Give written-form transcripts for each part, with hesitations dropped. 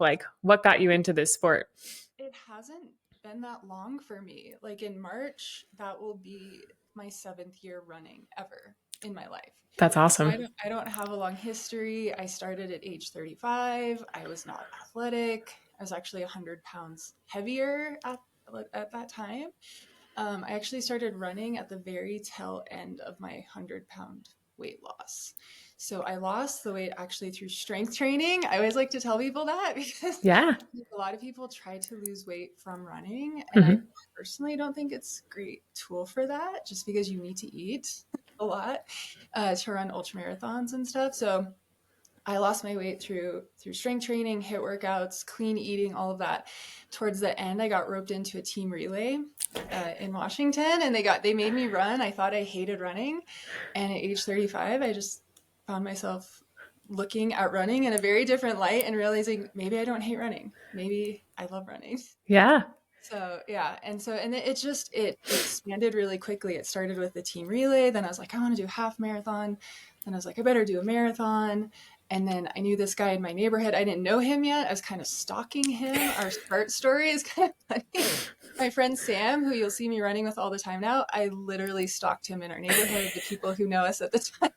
Like, what got you into this sport? It hasn't been that long for me. Like in March, that will be my 7th year running ever in my life. That's So awesome. I don't have a long history. I started at age 35. I was not athletic. I was actually 100 pounds heavier at that time. I actually started running at the very tail end of my 100-pound weight loss. So I lost the weight actually through strength training. I always like to tell people that because Yeah. a lot of people try to lose weight from running, and I Hmm. personally don't think it's a great tool for that, just because you need to eat a lot to run ultra marathons and stuff. So I lost my weight through strength training, hit workouts, clean eating, all of that. Towards the end, I got roped into a team relay in Washington, and they made me run. I thought I hated running, and at age 35, I just found myself looking at running in a very different light and realizing maybe I don't hate running. Maybe I love running. Yeah. So yeah, and it expanded really quickly. It started with the team relay, then I was like, I want to do a half marathon. Then I was like, I better do a marathon. And then I knew this guy in my neighborhood. I didn't know him yet. I was kind of stalking him. Our start story is kind of funny. My friend Sam, who you'll see me running with all the time now, I literally stalked him in our neighborhood. The people who know us at the time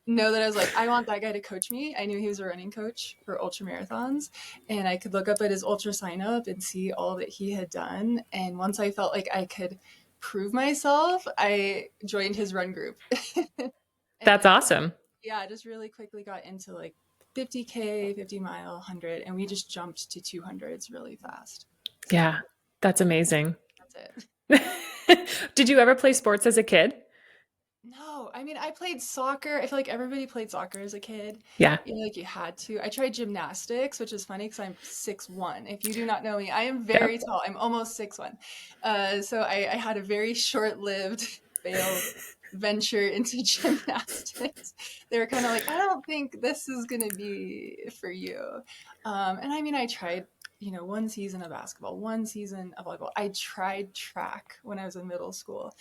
know that I was like, I want that guy to coach me. I knew he was a running coach for ultra marathons, and I could look up at his ultra sign up and see all that he had done. And once I felt like I could prove myself, I joined his run group. That's And awesome. yeah, I just really quickly got into like 50K, 50 mile, 100, and we just jumped to 200s really fast. So Yeah. That's amazing. that's it. Did you ever play sports as a kid? No, I mean, I played soccer. I feel like everybody played soccer as a kid. Yeah. You know, like you had to. I tried gymnastics, which is funny because I'm 6'1". If you do not know me, I am very Yep. tall. I'm almost 6'1". So I had a very short-lived failed venture into gymnastics. They were kind of like, I don't think this is going to be for you. And I mean, I tried, one season of basketball, one season of volleyball. I tried track when I was in middle school,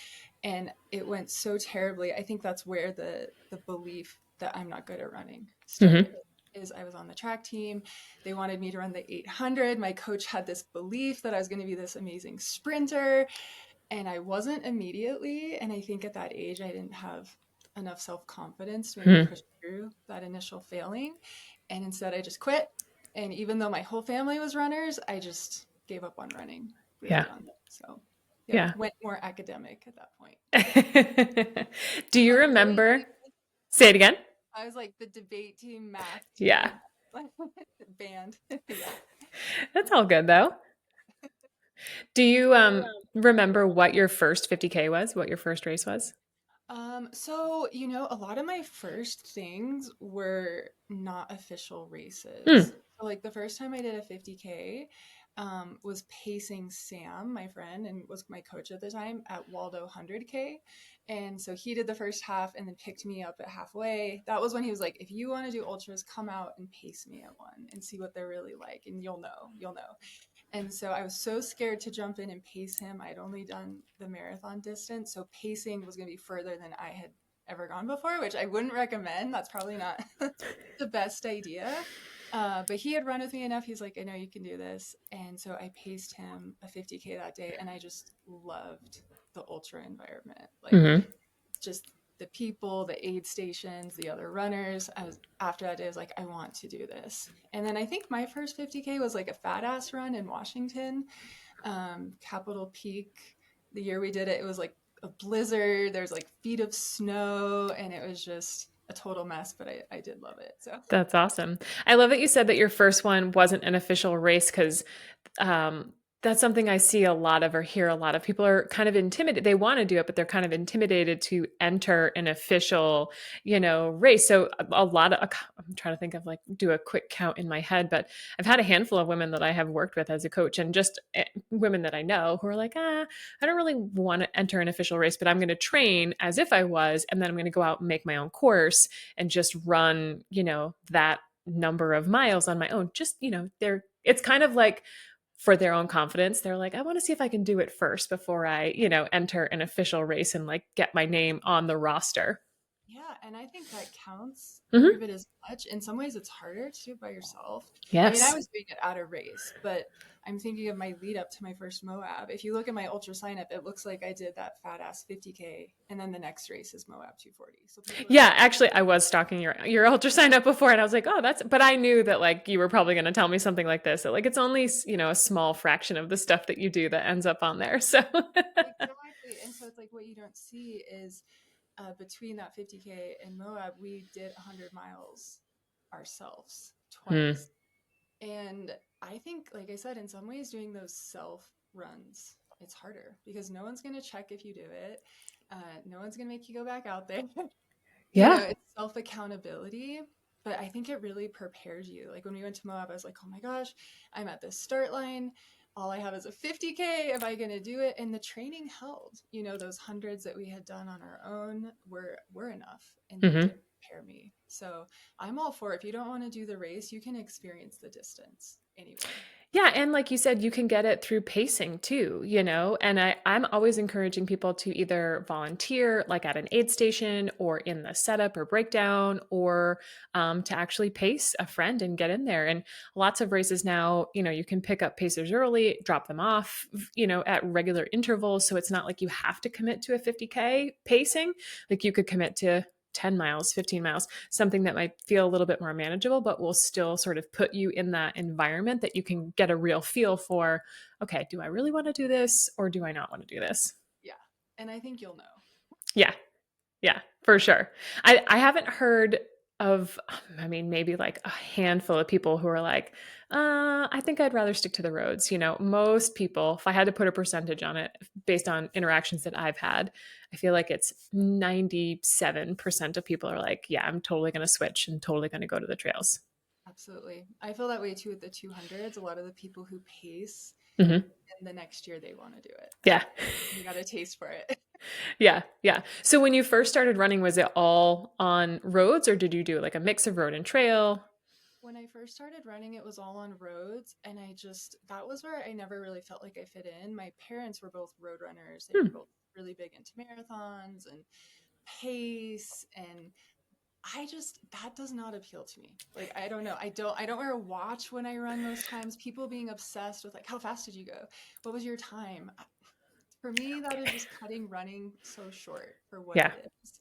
and it went so terribly. I think that's where the belief that I'm not good at running Hmm. started. Is I was on the track team. They wanted me to run the 800. My coach had this belief that I was going to be this amazing sprinter, and I wasn't immediately. And I think at that age, I didn't have enough self-confidence to maybe Hmm. push through that initial failing. And instead, I just quit. And even though my whole family was runners, I just gave up on running really Yeah. young. So, yep, Yeah. went more academic at that point. Do you Like really, remember? Say it again. I was like the debate team, math Yeah. team, band. Yeah. That's all good though. Do you remember what your first 50K was? What your first race was? So, a lot of my first things were not official races. Hmm. So, like the first time I did a 50K, was pacing Sam, my friend, and was my coach at the time at Waldo 100K. And so he did the first half and then picked me up at halfway. That was when he was like, if you want to do ultras, come out and pace me at one and see what they're really like, and you'll know. And so I was so scared to jump in and pace him. I'd only done the marathon distance. So pacing was going to be further than I had ever gone before, which I wouldn't recommend. That's probably not the best idea. But he had run with me enough. He's like, I know you can do this. And so I paced him a 50K that day. And I just loved the ultra environment. Like, Hmm. just the people, the aid stations, the other runners. After that day, I was like, I want to do this. And then I think my first 50K was like a fat ass run in Washington, Capitol Peak. The year we did it, it was like a blizzard. There's like feet of snow, and it was just a total mess, but I did love it. So That's awesome. I love that you said that your first one wasn't an official race because that's something I see a lot of or hear a lot of. People are kind of intimidated. They want to do it, but they're kind of intimidated to enter an official, race. So a lot of, I'm trying to think of like, do a quick count in my head, but I've had a handful of women that I have worked with as a coach and just women that I know who are like, I don't really want to enter an official race, but I'm going to train as if I was, and then I'm going to go out and make my own course and just run, that number of miles on my own. Just, it's kind of like for their own confidence. They're like, I want to see if I can do it first before I, enter an official race and like get my name on the roster. Yeah, and I think that counts every Hmm. bit as much. In some ways, it's harder to do it by yourself. I mean, I Yes. was doing it at a race, but I'm thinking of my lead up to my first Moab. If you look at my ultra sign up, it looks like I did that fat ass 50K, and then the next race is Moab 240. So people are Yeah, like, actually, I was stalking your ultra sign up before, and I was like, oh, that's. But I knew that like you were probably going to tell me something like this. That, like it's only a small fraction of the stuff that you do that ends up on there. So exactly. And so it's like what you don't see is between that 50K and Moab, we did 100 miles ourselves Hmm. twice. And I think, like I said, in some ways, doing those self runs, it's harder because no one's going to check if you do it. No one's going to make you go back out there. Yeah. It's self accountability. But I think it really prepares you. Like when we went to Moab, I was like, oh my gosh, I'm at this start line. All I have is a 50K. Am I going to do it? And the training held. Those hundreds that we had done on our own were enough and they Hmm. did prepare me. So I'm all for it. If you don't want to do the race, you can experience the distance anywhere. Yeah, and like you said, you can get it through pacing too, And I'm always encouraging people to either volunteer, like at an aid station or in the setup or breakdown, or to actually pace a friend and get in there. And lots of races now, you can pick up pacers early, drop them off, at regular intervals. So it's not like you have to commit to a 50K pacing. Like you could commit to 10 miles, 15 miles, something that might feel a little bit more manageable, but will still sort of put you in that environment that you can get a real feel for, okay, do I really want to do this or do I not want to do this? Yeah. And I think you'll know. Yeah. Yeah, for sure. I haven't heard of, I mean, maybe like a handful of people who are like, I think I'd rather stick to the roads. Most people, if I had to put a percentage on it based on interactions that I've had, I feel like it's 97% of people are like, yeah, I'm totally going to switch and totally going to go to the trails. Absolutely. I feel that way too with the 200s. A lot of the people who pace, Hmm. and the next year they want to do it. Yeah. They got a taste for it. Yeah. Yeah. So when you first started running, was it all on roads or did you do like a mix of road and trail? When I first started running, it was all on roads, and that was where I never really felt like I fit in. My parents were both road runners. They Hmm. were both really big into marathons and pace, and that does not appeal to me. Like, I don't know. I don't wear a watch when I run most times. People being obsessed with like, how fast did you go? What was your time? For me, that is just cutting running so short for what Yeah. it is.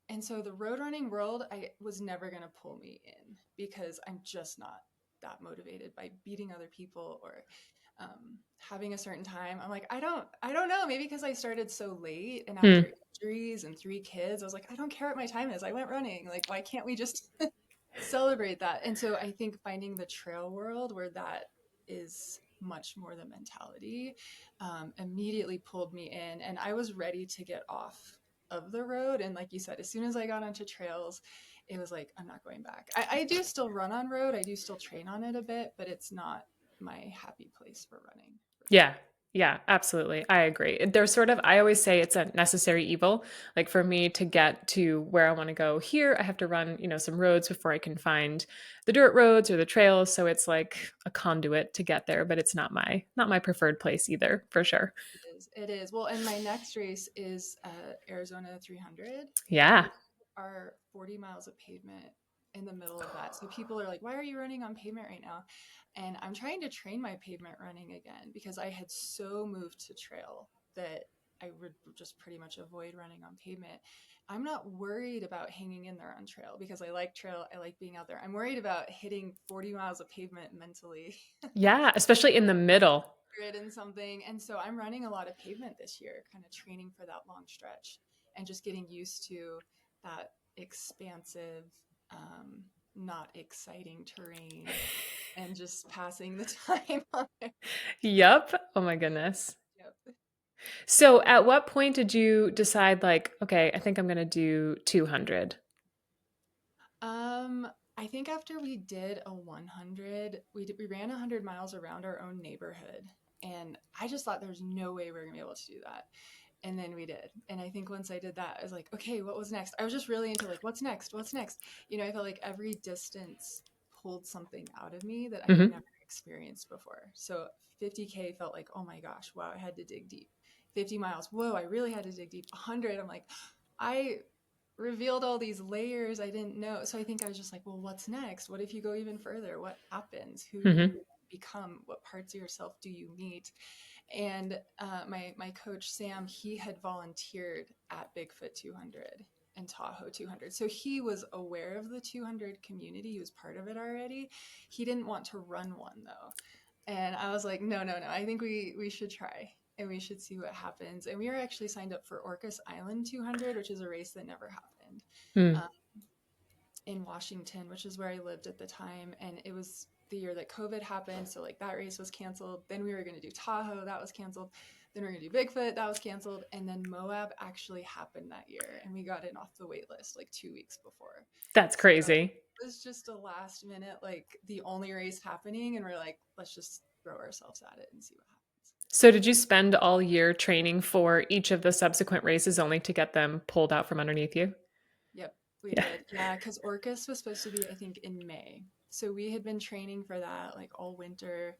And so the road running world, I was never going to pull me in because I'm just not that motivated by beating other people or having a certain time. I'm like, I don't know. Maybe because I started so late and Hmm. after injuries and 3 kids, I was like, I don't care what my time is. I went running. Like, why can't we just celebrate that? And so I think finding the trail world where that is much more the mentality immediately pulled me in, and I was ready to get off of the road. And like you said, as soon as I got onto trails, it was like, I'm not going back. I do still run on road, I do still train on it a bit, but it's not my happy place for running for Yeah. sure. Yeah, absolutely. I agree. There's sort of, I always say it's a necessary evil. Like for me to get to where I want to go here, I have to run, some roads before I can find the dirt roads or the trails. So it's like a conduit to get there, but it's not my preferred place either, for sure. It is well, and my next race is Arizona 300, Yeah. which are 40 miles of pavement in the middle of that. So people are like, why are you running on pavement right now? And I'm trying to train my pavement running again because I had so moved to trail that I would just pretty much avoid running on pavement. I'm not worried about hanging in there on trail because I like trail. I like being out there. I'm worried about hitting 40 miles of pavement mentally. Yeah, especially in the middle. Grid and something. And so I'm running a lot of pavement this year, kind of training for that long stretch and just getting used to that expansive, um, not exciting terrain and just passing the time on there. Yep. Oh my goodness. Yep. So at what point did you decide like, okay, I think I'm going to do 200? Um, I think after we did a 100, we ran 100 miles around our own neighborhood. And I just thought there's no way we are going to be able to do that. And then we did. And I think once I did that, I was like, okay, what was next? I was just really into like, what's next? What's next? I felt like every distance pulled something out of me that I had Hmm. never experienced before. So 50K felt like, oh my gosh, wow, I had to dig deep. 50 miles, whoa, I really had to dig deep. 100, I'm like, I revealed all these layers I didn't know. So I think I was just like, well, what's next? What if you go even further? What happens? Who do Hmm. you become? What parts of yourself do you meet? And my coach Sam, he had volunteered at Bigfoot 200 and Tahoe 200, so he was aware of the 200 community. He was part of it already. He didn't want to run one though, and I was like, no, no, no. I think we should try and we should see what happens. And we were actually signed up for Orcas Island 200, which is a race that never happened. Mm. Um, in Washington, which is where I lived at the time. And it was the year that COVID happened. So, like, that race was canceled. Then we were going to do Tahoe, that was canceled. Then we are going to do Bigfoot, that was canceled. And then Moab actually happened that year. And we got in off the wait list like 2 weeks before. That's So, crazy. it was just a last minute, like, the only race happening. And we're like, let's just throw ourselves at it and see what happens. So did you spend all year training for each of the subsequent races only to get them pulled out from underneath you? Yep, we Yeah. did. Yeah, because Orcus was supposed to be, I think, in May. So we had been training for that like all winter.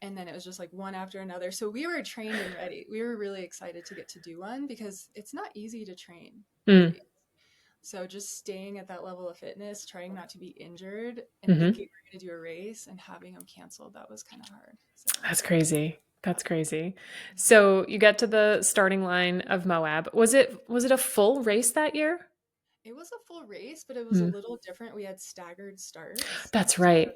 And then it was just like one after another. So we were trained and ready. We were really excited to get to do one because it's not easy to train for Mm. these. So just staying at that level of fitness, trying not to be injured, and Hmm. thinking we're going to do a race and having them canceled, that was kind of hard. So, That's crazy. yeah. That's crazy. Mhm. So you get to the starting line of Moab. Was it a full race that year? It was a full race, but it was a Mm. little different. We had staggered starts. That's right.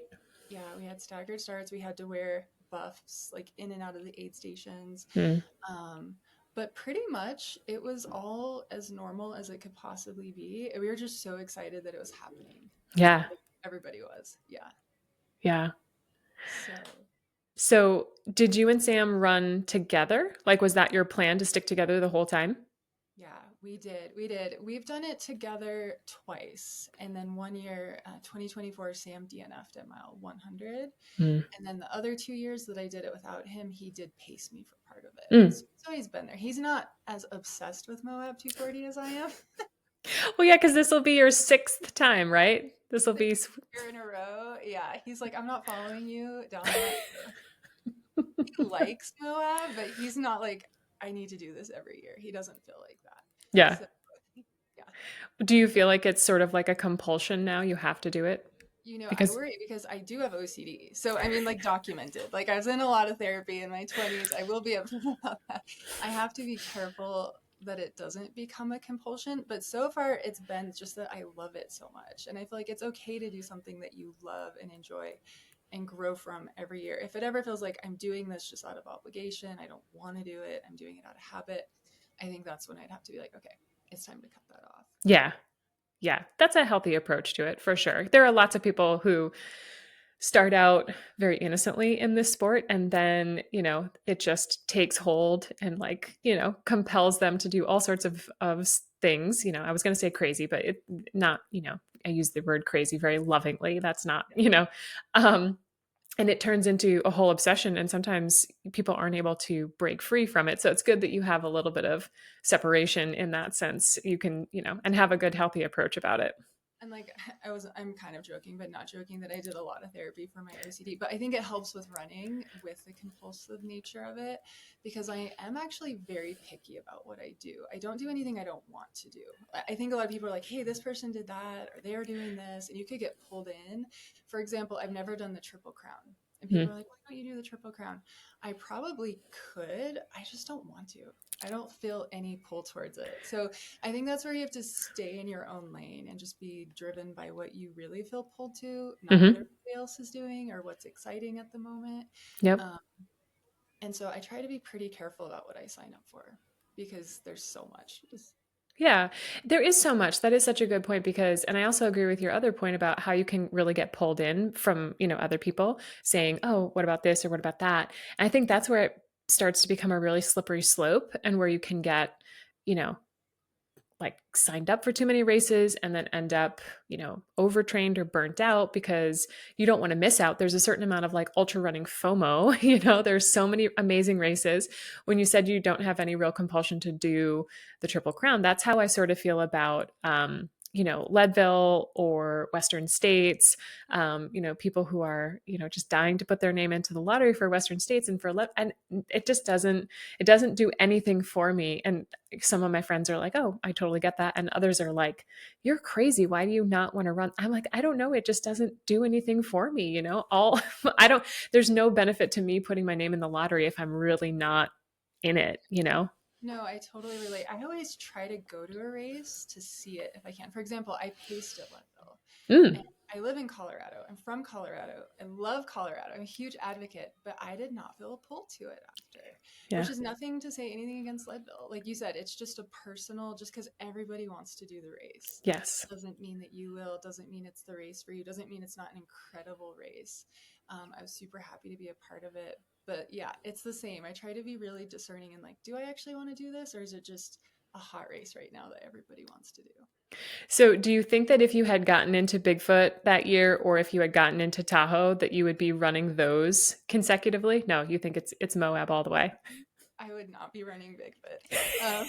Yeah, we had staggered starts. We had to wear buffs like in and out of the aid stations. Mm. Um, but pretty much it was all as normal as it could possibly be. We were just so excited that it was happening. Yeah. Like, everybody was. Yeah. Yeah. So, So did you and Sam run together? Like, was that your plan to stick together the whole time? yeah, we did. We did. We've done it together twice. And then one year, 2024, Sam DNF'd at mile 100. Mm. And then the other 2 years that I did it without him, he did pace me for part of it. Mm. So he's always been there. He's not as obsessed with Moab 240 as I am. Well, yeah, because this will be your sixth time, right? This will be. 6 year in a row. Yeah, he's like, I'm not following you down that. He likes Moab, but he's not like, I need to do this every year. He doesn't feel like that. Yeah. So, yeah. Do you feel like it's sort of like a compulsion now? You have to do it? I Because, worry because I do have OCD. So, I mean, like, documented. Like, I was in a lot of therapy in my 20s. I will be upfront about that. I have to be careful that it doesn't become a compulsion. But so far, it's been just that I love it so much. And I feel like it's okay to do something that you love and enjoy and grow from every year. If it ever feels like I'm doing this just out of obligation, I don't want to do it, I'm doing it out of habit, I think that's when I'd have to be like, okay, it's time to cut that off. yeah, yeah, that's a healthy approach to it for sure. There are lots of people who start out very innocently in this sport and then, it just takes hold and like, compels them to do all sorts of things. I was going to say crazy, but it not, I use the word crazy very lovingly. That's not, um, and it turns into a whole obsession and sometimes people aren't able to break free from it, so it's good that you have a little bit of separation in that sense. You can, and have a good healthy approach about it. And like I'm kind of joking but not joking that I did a lot of therapy for my OCD, but I think it helps with running with the compulsive nature of it because I am actually very picky about what I do. I don't do anything I don't want to do. I think a lot of people are like, hey, this person did that or they're doing this, and you could get pulled in. For example, I've never done the Triple Crown, and people Mhm. are like, why don't you do the Triple Crown? I probably could, I just don't want to. I don't feel any pull towards it. So I think that's where you have to stay in your own lane and just be driven by what you really feel pulled to, not what Mhm. everybody else is doing or what's exciting at the moment. Yep. Um, and so I try to be pretty careful about what I sign up for because there's so much. Yeah, there is so much. That is such a good point because, and I also agree with your other point about how you can really get pulled in from, other people saying, oh, what about this or what about that? And I think that's where it starts to become a really slippery slope and where you can get, you know, like signed up for too many races and then end up, overtrained or burnt out because you don't want to miss out. There's a certain amount of like ultra running FOMO, there's so many amazing races. When you said you don't have any real compulsion to do the Triple Crown, that's how I sort of feel about Leadville or Western States, people who are, just dying to put their name into the lottery for Western States and and it doesn't do anything for me. And some of my friends are like, oh, I totally get that. And others are like, you're crazy. Why do you not want to run? I'm like, I don't know. It just doesn't do anything for me. I don't, there's no benefit to me putting my name in the lottery if I'm really not in it. No, I totally relate. I always try to go to a race to see it if I can. For example, I paced at Leadville. And Mm, I live in Colorado. I'm from Colorado. I love Colorado. I'm a huge advocate, but I did not feel a pull to it after, yeah. which is nothing to say anything against Leadville. Like you said, it's just a personal, just because everybody wants to do the race Yes. doesn't mean that you will, doesn't mean it's the race for you, doesn't mean it's not an incredible race. I was super happy to be a part of it. But yeah, it's the same. I try to be really discerning and like, do I actually want to do this, or is it just a hot race right now that everybody wants to do? So, do you think that if you had gotten into Bigfoot that year, or if you had gotten into Tahoe, that you would be running those consecutively? No, you think it's Moab all the way. I would not be running Bigfoot. Um,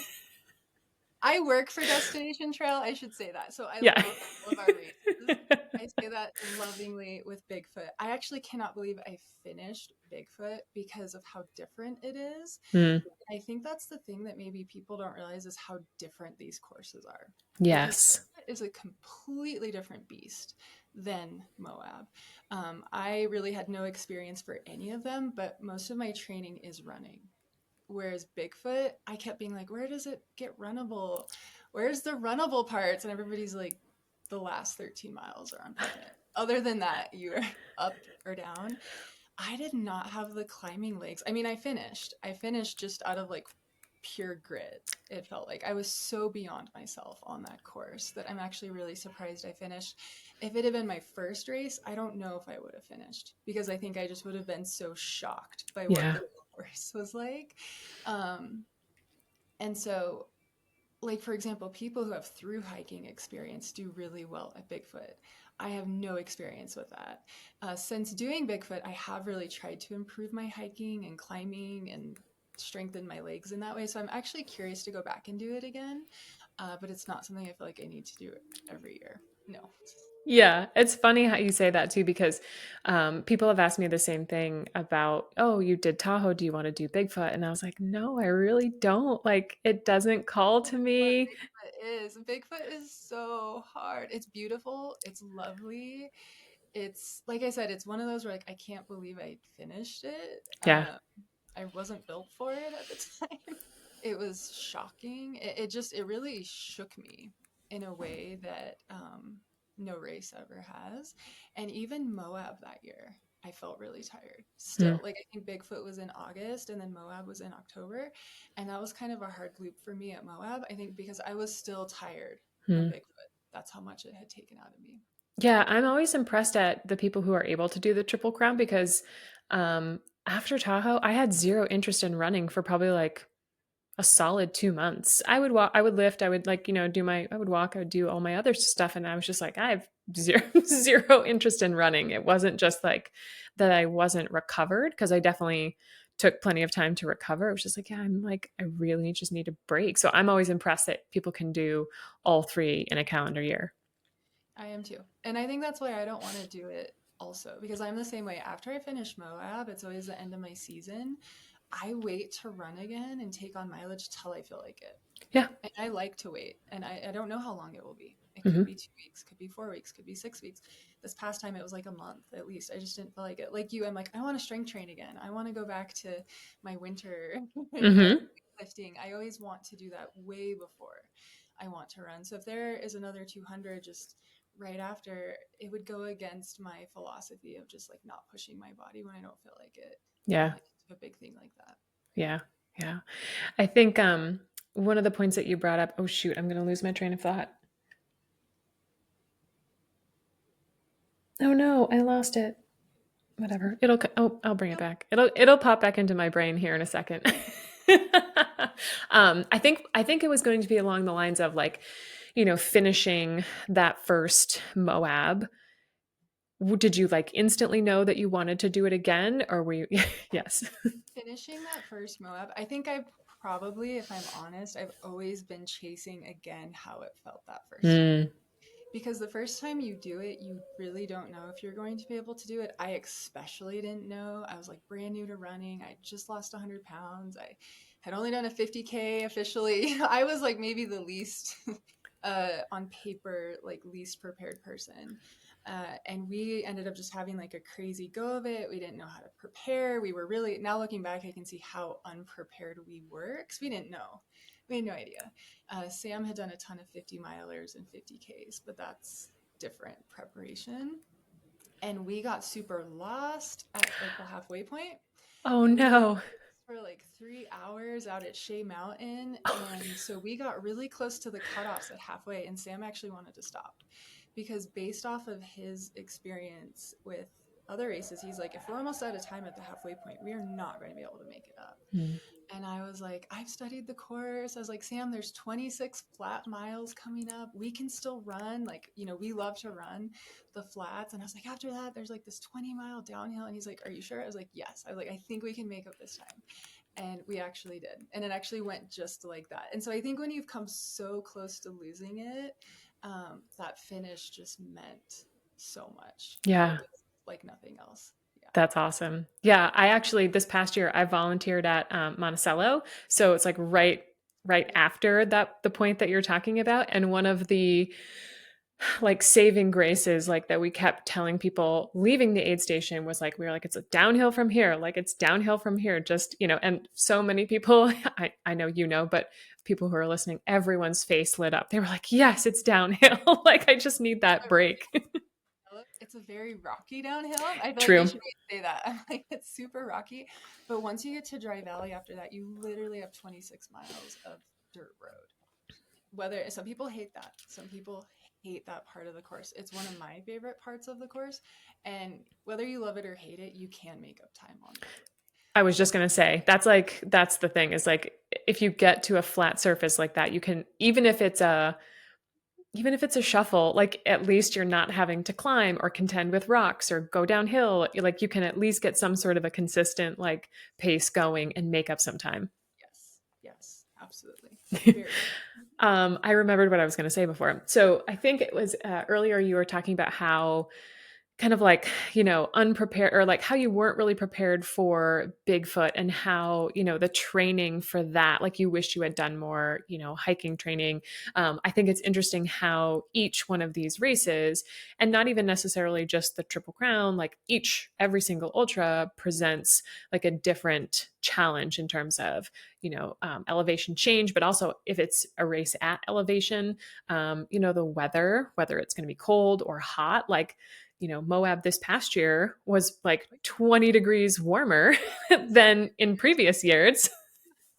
I work for Destination Trail. I should say that. So I Yeah. love all of our races. I say that lovingly with Bigfoot. I actually cannot believe I finished Bigfoot because of how different it is. Hmm. I think that's the thing that maybe people don't realize is how different these courses are. Because Yes. Bigfoot is a completely different beast than Moab. I really had no experience for any of them, but most of my training is running. Whereas Bigfoot, I kept being like, where does it get runnable? Where's the runnable parts? And everybody's like, the last 13 miles are on pavement. Other than that, you're up or down. I did not have the climbing legs. I mean, I finished. I finished just out of like pure grit. It felt like I was so beyond myself on that course that I'm actually really surprised I finished. If it had been my first race, I don't know if I would have finished because I think I just would have been so shocked by what Yeah. the course was like. Um, and so, like, for example, people who have through hiking experience do really well at Bigfoot. I have no experience with that. Since doing Bigfoot, I have really tried to improve my hiking and climbing and strengthen my legs in that way. So I'm actually curious to go back and do it again, but it's not something I feel like I need to do every year. No. Yeah, it's funny how you say that too, because people have asked me the same thing about, oh, you did Tahoe. Do you want to do Bigfoot? And I was like, no, I really don't. Like, it doesn't call That's to what me. Bigfoot is. Bigfoot is so hard. It's beautiful. It's lovely. It's like I said, it's one of those where like I can't believe I finished it. Yeah. I wasn't built for it at the time. It was shocking. It really shook me in a way that no race ever has. And even Moab that year, I felt really tired. Hmm. Still, like I think Bigfoot was in August and then Moab was in October, and that was kind of a hard loop for me at Moab. I think because I was still tired from Hmm. Bigfoot. That's how much it had taken out of me. Yeah, I'm always impressed at the people who are able to do the Triple Crown because after Tahoe, I had zero interest in running for probably like a solid 2 months. I would walk, I would lift, I would like, I would walk, I would do all my other stuff. And I was just like, I have zero, zero interest in running. It wasn't just like that I wasn't recovered because I definitely took plenty of time to recover. It was just like, yeah, I'm like, I really just need a break. So I'm always impressed that people can do all three in a calendar year. I am too. And I think that's why I don't want to do it also because I'm the same way. After I finish Moab, it's always the end of my season. I wait to run again and take on mileage till I feel like it. Yeah. And I like to wait. And I don't know how long it will be. It could Hmm. be 2 weeks, could be 4 weeks, could be 6 weeks. This past time it was like a month at least. I just didn't feel like it. Like you, I'm like, I want to strength train again. I want to go back to my winter, Hmm. lifting. I always want to do that way before I want to run. So if there is another 200 just right after, it would go against my philosophy of just like not pushing my body when I don't feel like it Yeah. into a big thing like that. Yeah. Yeah. I think one of the points that you brought up, oh shoot, I'm going to lose my train of thought. Oh no, I lost it. Whatever. I'll bring it back. It'll pop back into my brain here in a second. I think it was going to be along the lines of like, finishing that first Moab. Did you like instantly know that you wanted to do it again, or were you? Yes. Finishing that first Moab, I think I probably, if I'm honest, I've always been chasing again how it felt that first time. Mm. because the first time you do it, you really don't know if you're going to be able to do it. I especially didn't know. I was like brand new to running. I just lost 100 pounds. I had only done a 50K officially. I was like maybe the least, on paper, like least prepared person. And we ended up just having like a crazy go of it. We didn't know how to prepare. We were really, now looking back, I can see how unprepared we were because we didn't know. We had no idea. Sam had done a ton of 50 milers and 50Ks, but that's different preparation. And we got super lost at like the halfway point, Oh and we were no. lost for like 3 hours out at Shea Mountain. And so we got really close to the cutoffs at halfway, and Sam actually wanted to stop because, based off of his experience with other races, he's like, if we're almost out of time at the halfway point, we are not going to be able to make it up. Mm. And I was like, I've studied the course. I was like, Sam, there's 26 flat miles coming up. We can still run. Like, we love to run the flats. And I was like, after that, there's like this 20-mile downhill. And he's like, are you sure? I was like, yes. I was like, I think we can make up this time. And we actually did. And it actually went just like that. And so I think when you've come so close to losing it, that finish just meant so much. It Yeah. was like nothing else. Yeah. That's awesome. Yeah, I actually this past year I volunteered at Monticello, so it's like right Yeah. after the point that you're talking about, and one of the like saving graces like that we kept telling people leaving the aid station was like we were like it's downhill from here, like it's downhill from here, just and so many people I know but people who are listening, everyone's face lit up. They were like, yes, it's downhill. Like I just need that break. It's a very rocky downhill. I feel like they True. should say that. I'm like, it's super rocky. But once you get to Dry Valley after that, you literally have 26 miles of dirt road. Whether some people hate that, some people hate that part of the course. It's one of my favorite parts of the course. And whether you love it or hate it, you can make up time on that. I was So, just going to say that's the thing is like if you get to a flat surface like that, you can even if it's a shuffle, like at least you're not having to climb or contend with rocks or go downhill. Like you can at least get some sort of a consistent like pace going and make up some time. yes, yes, absolutely. Very. I remembered what I was going to say before. So I think it was earlier you were talking about how kind of like, unprepared, or like how you weren't really prepared for Bigfoot, and how, the training for that, like you wish you had done more, hiking training. I think it's interesting how each one of these races, and not even necessarily just the Triple Crown, like every single ultra presents like a different challenge in terms of, elevation change, but also if it's a race at elevation, the weather, whether it's going to be cold or hot, like, Moab this past year was like 20 degrees warmer than in previous years.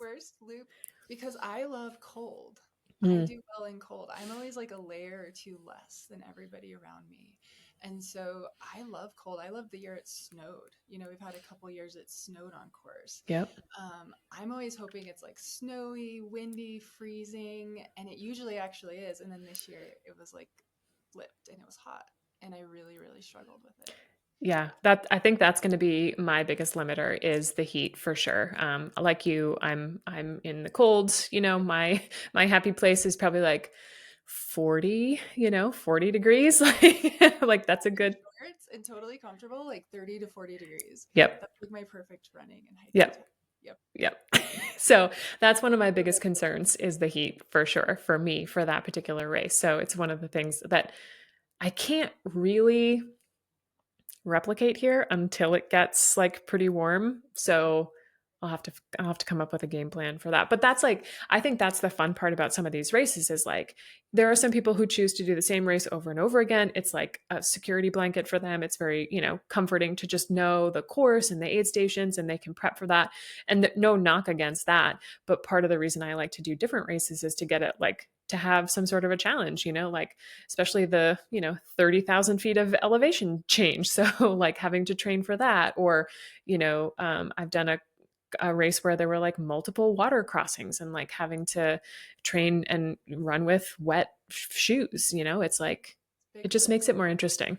Worst loop, because I love cold. I Mm, do well in cold. I'm always like a layer or two less than everybody around me. And so I love cold. I love the year it snowed. We've had a couple years it snowed on course. yep. I'm always hoping it's like snowy, windy, freezing, and it usually actually is. And then this year it was like flipped and it was hot. And I really, really struggled with it. Yeah, that I think that's going to be my biggest limiter is the heat for sure. Like you, I'm in the cold. My happy place is probably like 40, 40 degrees. Like that's a In good. shorts and totally comfortable, like 30 to 40 degrees. Yep. That's like my perfect running and hiking Yep. time. Yep. Yep. So that's one of my biggest concerns is the heat for sure for me for that particular race. So it's one of the things that I can't really replicate here until it gets like pretty warm. So I'll have to come up with a game plan for that. But that's like I think that's the fun part about some of these races is like there are some people who choose to do the same race over and over again. It's like a security blanket for them. It's very, comforting to just know the course and the aid stations and they can prep for that. And no knock against that. But part of the reason I like to do different races is to get it like to have some sort of a challenge, like especially the 30,000 feet of elevation change, so like having to train for that, or I've done a race where there were like multiple water crossings and like having to train and run with wet shoes. It's like it Big just risk. makes it more interesting.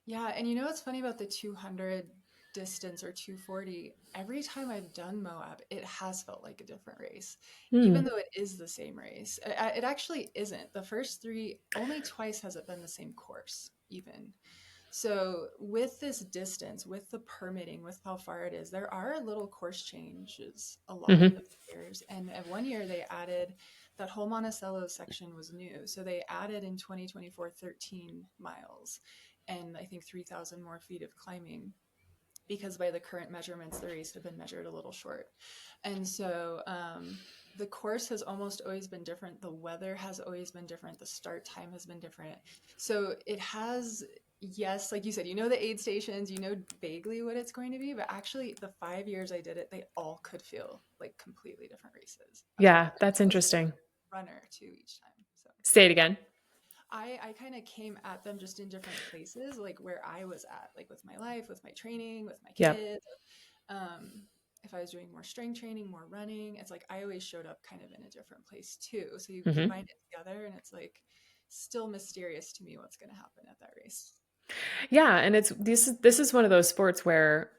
Yeah. Yeah. And what's funny about the 200 distance or 240, every time I've done Moab, it has felt like a different race, even Hmm. though it is the same race. It actually isn't. The first three, only twice has it been the same course, even. So, with this distance, with the permitting, with how far it is, there are little course changes a lot Hmm. of years. And at one year, they added that whole Monticello section was new. So, they added in 2024 13 miles and I think 3,000 more feet of climbing because by the current measurements, the race had been measured a little short. And so the course has almost always been different. The weather has always been different. The start time has been different. So it has, yes, like you said, you know the aid stations, you know vaguely what it's going to be, but actually the 5 years I did it, they all could feel like completely different races. Yeah, And that's I was a interesting. runner too each time. So Say it again. I kind of came at them just in different places, like where I was at, like with my life, with my training, with my Yep. kids. Um, if I was doing more strength training, more running, it's like I always showed up kind of in a different place too. So you Hmm. combine it together, and it's like still mysterious to me what's going to happen at that race. Yeah, and it's this is one of those sports where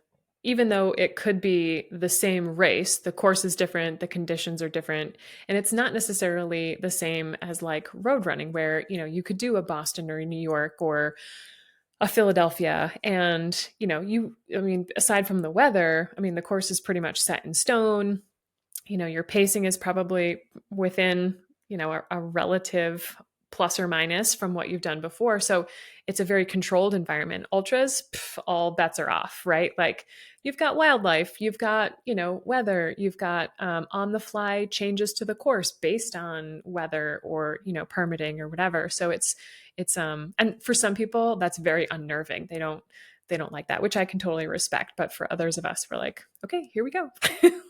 even though it could be the same race, the course is different, the conditions are different, and it's not necessarily the same as like road running where, you could do a Boston or a New York or a Philadelphia and, I mean, aside from the weather, I mean, the course is pretty much set in stone. Your pacing is probably within, a relative plus or minus from what you've done before. So it's a very controlled environment. Ultras, all bets are off, right? Like you've got wildlife, you've got, weather, you've got on the fly changes to the course based on weather or, permitting or whatever. So and for some people that's very unnerving. They don't like that, which I can totally respect. But for others of us, we're like, okay, here we go. Exactly.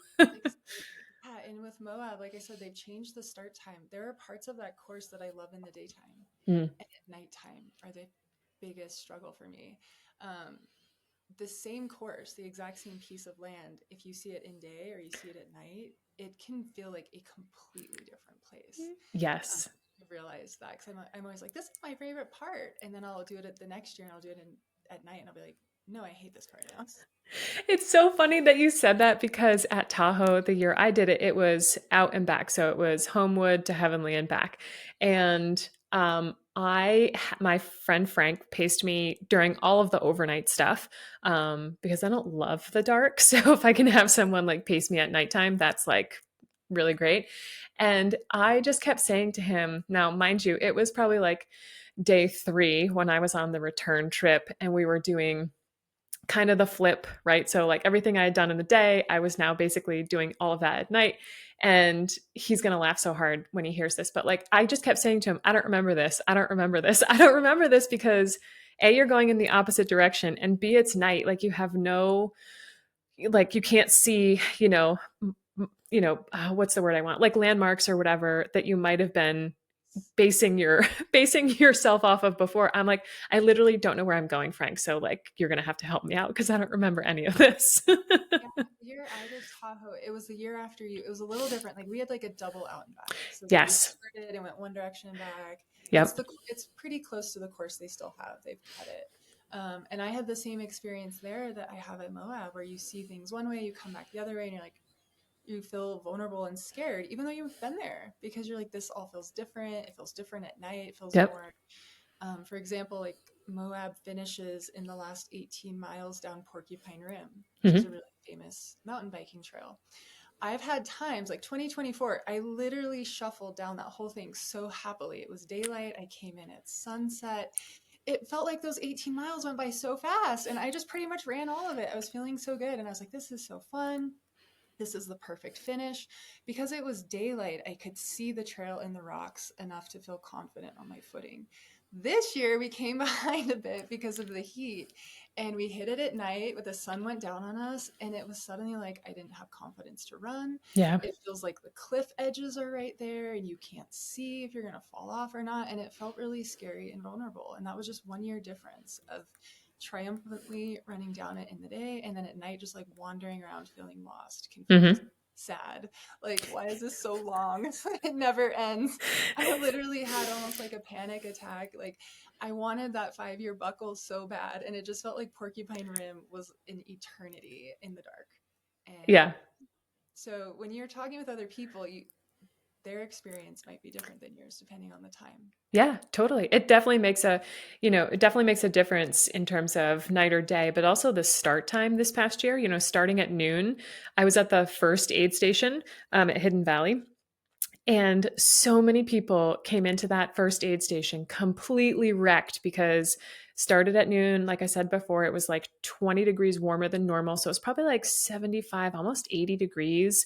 Yeah, and with Moab, like I said, they've changed the start time. There are parts of that course that I love in the daytime, Mm, and at nighttime are the biggest struggle for me. Um, the same course, the exact same piece of land, if you see it in day or you see it at night, it can feel like a completely different place. Um, yes. I realize that because I'm always like, this is my favorite part. And then I'll do it at the next year and I'll do it at night and I'll be like, no, I hate this part now. It's so funny that you said that because at Tahoe, the year I did it, it was out and back. So it was Homewood to Heavenly and back. And my friend Frank paced me during all of the overnight stuff because I don't love the dark. So if I can have someone like pace me at nighttime, that's like really great. And I just kept saying to him, now, mind you, it was probably like day 3 when I was on the return trip and we were doing kind of the flip, right? So like everything I had done in the day, I was now basically doing all of that at night. And he's going to laugh so hard when he hears this. But like I just kept saying to him, I don't remember this. I don't remember this. I don't remember this because A, you're going in the opposite direction. And B, it's night. Like you have no, like you can't see, what's the word I want? Like landmarks or whatever that you might have been basing your basing yourself off of before. I'm like, I literally don't know where I'm going, Frank. So like you're gonna have to help me out because I don't remember any of this. Yeah, the year I did Tahoe, it was the year after you. It was a little different. Like we had like a double out and back. So we Yes. started and went one direction and back. Yep. It's pretty close to the course they still have. They've cut it. And I had the same experience there that I have at Moab, where you see things one way, you come back the other way, and you're like, you feel vulnerable and scared, even though you've been there, because you're like, this all feels different. It feels different at night. It feels Yep. more for example, like Moab finishes in the last 18 miles down Porcupine Rim, which is a Hmm. really famous mountain biking trail. I've had times like 2024, I literally shuffled down that whole thing so happily. It was daylight. I came in at sunset. It felt like those 18 miles went by so fast. And I just pretty much ran all of it. I was feeling so good. And I was like, this is so fun. This is the perfect finish. Because it was daylight, I could see the trail and the rocks enough to feel confident on my footing. This year we came behind a bit because of the heat and we hit it at night with the sun went down on us and it was suddenly like I didn't have confidence to run. Yeah. It feels like the cliff edges are right there and you can't see if you're going to fall off or not, and it felt really scary and vulnerable, and that was just 1 year difference of triumphantly running down it in the day and then at night just like wandering around feeling lost, confused. Hmm. sad. Like, why is this so long? It never ends. I literally had almost like a panic attack. Like, I wanted that 5-year buckle so bad, and it just felt like Porcupine Rim was an eternity in the dark. And Yeah. so when you're talking with other people, their experience might be different than yours depending on the time. Yeah, totally. It definitely makes a, it definitely makes a difference in terms of night or day, but also the start time this past year, starting at noon. I was at the first aid station at Hidden Valley. And so many people came into that first aid station completely wrecked because started at noon. Like I said before, it was like 20 degrees warmer than normal. So it's probably like 75, almost 80 degrees.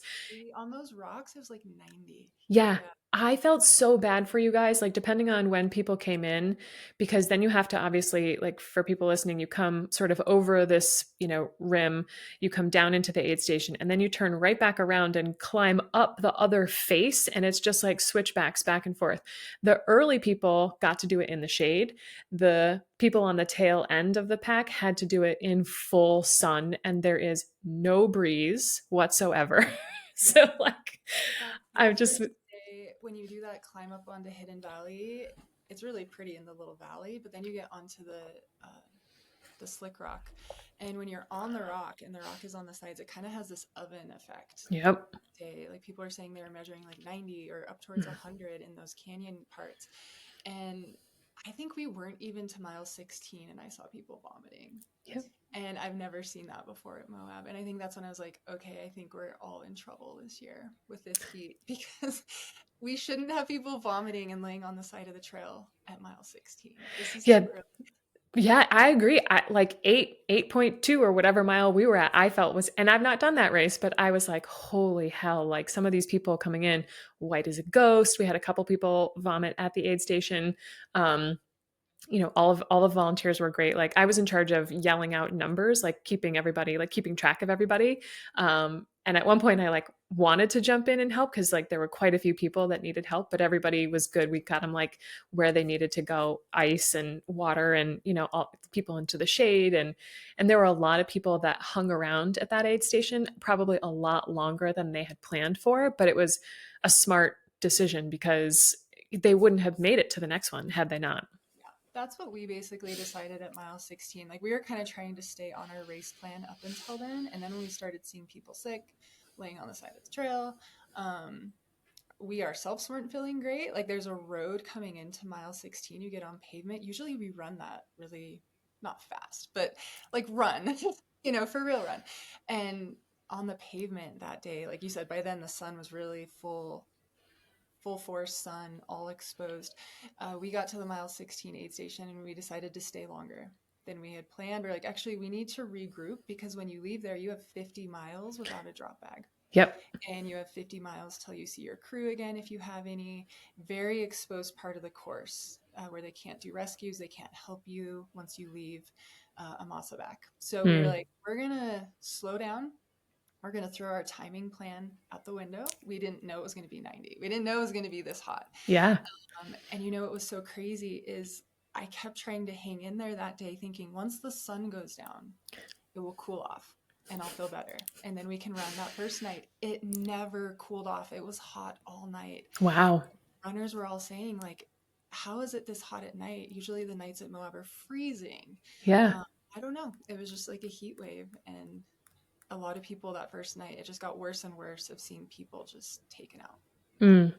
On those rocks, it was like 90. Yeah. Yeah. I felt so bad for you guys, like depending on when people came in, because then you have to obviously, like for people listening, you come sort of over this, rim, you come down into the aid station, and then you turn right back around and climb up the other face. And it's just like switchbacks back and forth. The early people got to do it in the shade. The people on the tail end of the pack had to do it in full sun, and there is no breeze whatsoever. Yeah. So, like, That I'm just, first day, when you do that climb up onto Hidden Valley, it's really pretty in the little valley, but then you get onto the slick rock. And when you're on the rock and the rock is on the sides, it kind of has this oven effect. yep. Day. Like people are saying they were measuring like 90 or up towards 100 in those canyon parts. And I think we weren't even to mile 16 and I saw people vomiting. Yep. And I've never seen that before at Moab. And I think that's when I was like, okay, I think we're all in trouble this year with this heat because we shouldn't have people vomiting and laying on the side of the trail at mile 16. This is Yeah. too early. Yeah, I agree. Like 8.2 or whatever mile we were at, I felt was, and I've not done that race, but I was like, holy hell, like some of these people coming in white as a ghost. We had a couple people vomit at the aid station. Um, all of volunteers were great. Like I was in charge of yelling out numbers, like keeping track of everybody. And at one point I like wanted to jump in and help because like there were quite a few people that needed help, but everybody was good. We got them like where they needed to go, ice and water and, all people into the shade. And there were a lot of people that hung around at that aid station, probably a lot longer than they had planned for, but it was a smart decision because they wouldn't have made it to the next one had they not. That's what we basically decided at mile 16. Like we were kind of trying to stay on our race plan up until then. And then when we started seeing people sick, laying on the side of the trail, we ourselves weren't feeling great. Like there's a road coming into mile 16. You get on pavement. Usually we run that really not fast, but like run, for real run. And on the pavement that day, like you said, by then the sun was really full force sun, all exposed. We got to the mile 16 aid station and we decided to stay longer than we had planned. We're like, actually, we need to regroup because when you leave there, you have 50 miles without a drop bag. Yep. And you have 50 miles till you see your crew again if you have any. Very exposed part of the course where they can't do rescues, they can't help you once you leave Amasa back. So we were like, we're going to slow down. We're going to throw our timing plan out the window. We didn't know it was going to be 90. We didn't know it was going to be this hot. Yeah. And what was so crazy is I kept trying to hang in there that day thinking once the sun goes down, it will cool off and I'll feel better. And then we can run that first night. It never cooled off. It was hot all night. Wow. Runners were all saying like, how is it this hot at night? Usually the nights at Moab are freezing. Yeah. I don't know. It was just like a heat wave. And a lot of people that first night, it just got worse and worse of seeing people just taken out. Mm.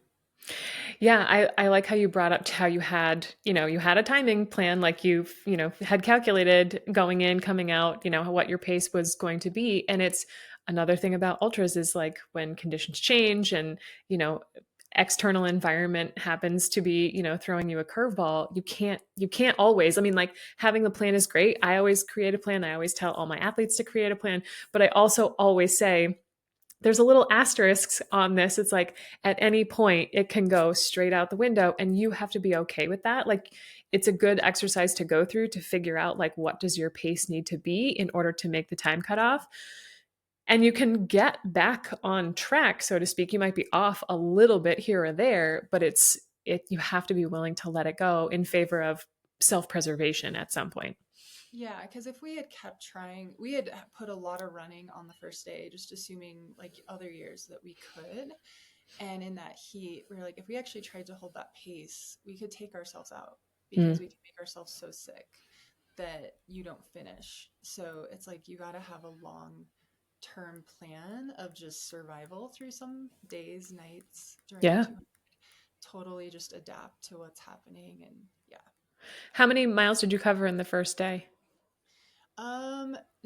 Yeah, I like how you brought up how you had, you had a timing plan, like had calculated going in, coming out, what your pace was going to be. And it's another thing about ultras is like when conditions change and, external environment happens to be, throwing you a curveball, you can't always, I mean, like having the plan is great. I always create a plan. I always tell all my athletes to create a plan, but I also always say, there's a little asterisk on this. It's like at any point it can go straight out the window and you have to be okay with that. Like it's a good exercise to go through to figure out like what does your pace need to be in order to make the time cutoff. And you can get back on track, so to speak. You might be off a little bit here or there, but you have to be willing to let it go in favor of self-preservation at some point. Yeah, because if we had kept trying, we had put a lot of running on the first day, just assuming like other years that we could. And in that heat, we were like, if we actually tried to hold that pace, we could take ourselves out because Mm. we can make ourselves so sick that you don't finish. So it's like you got to have a long term plan of just survival through some days, nights during the Yeah. 200. Totally just adapt to what's happening. And yeah. How many miles did you cover in the first day?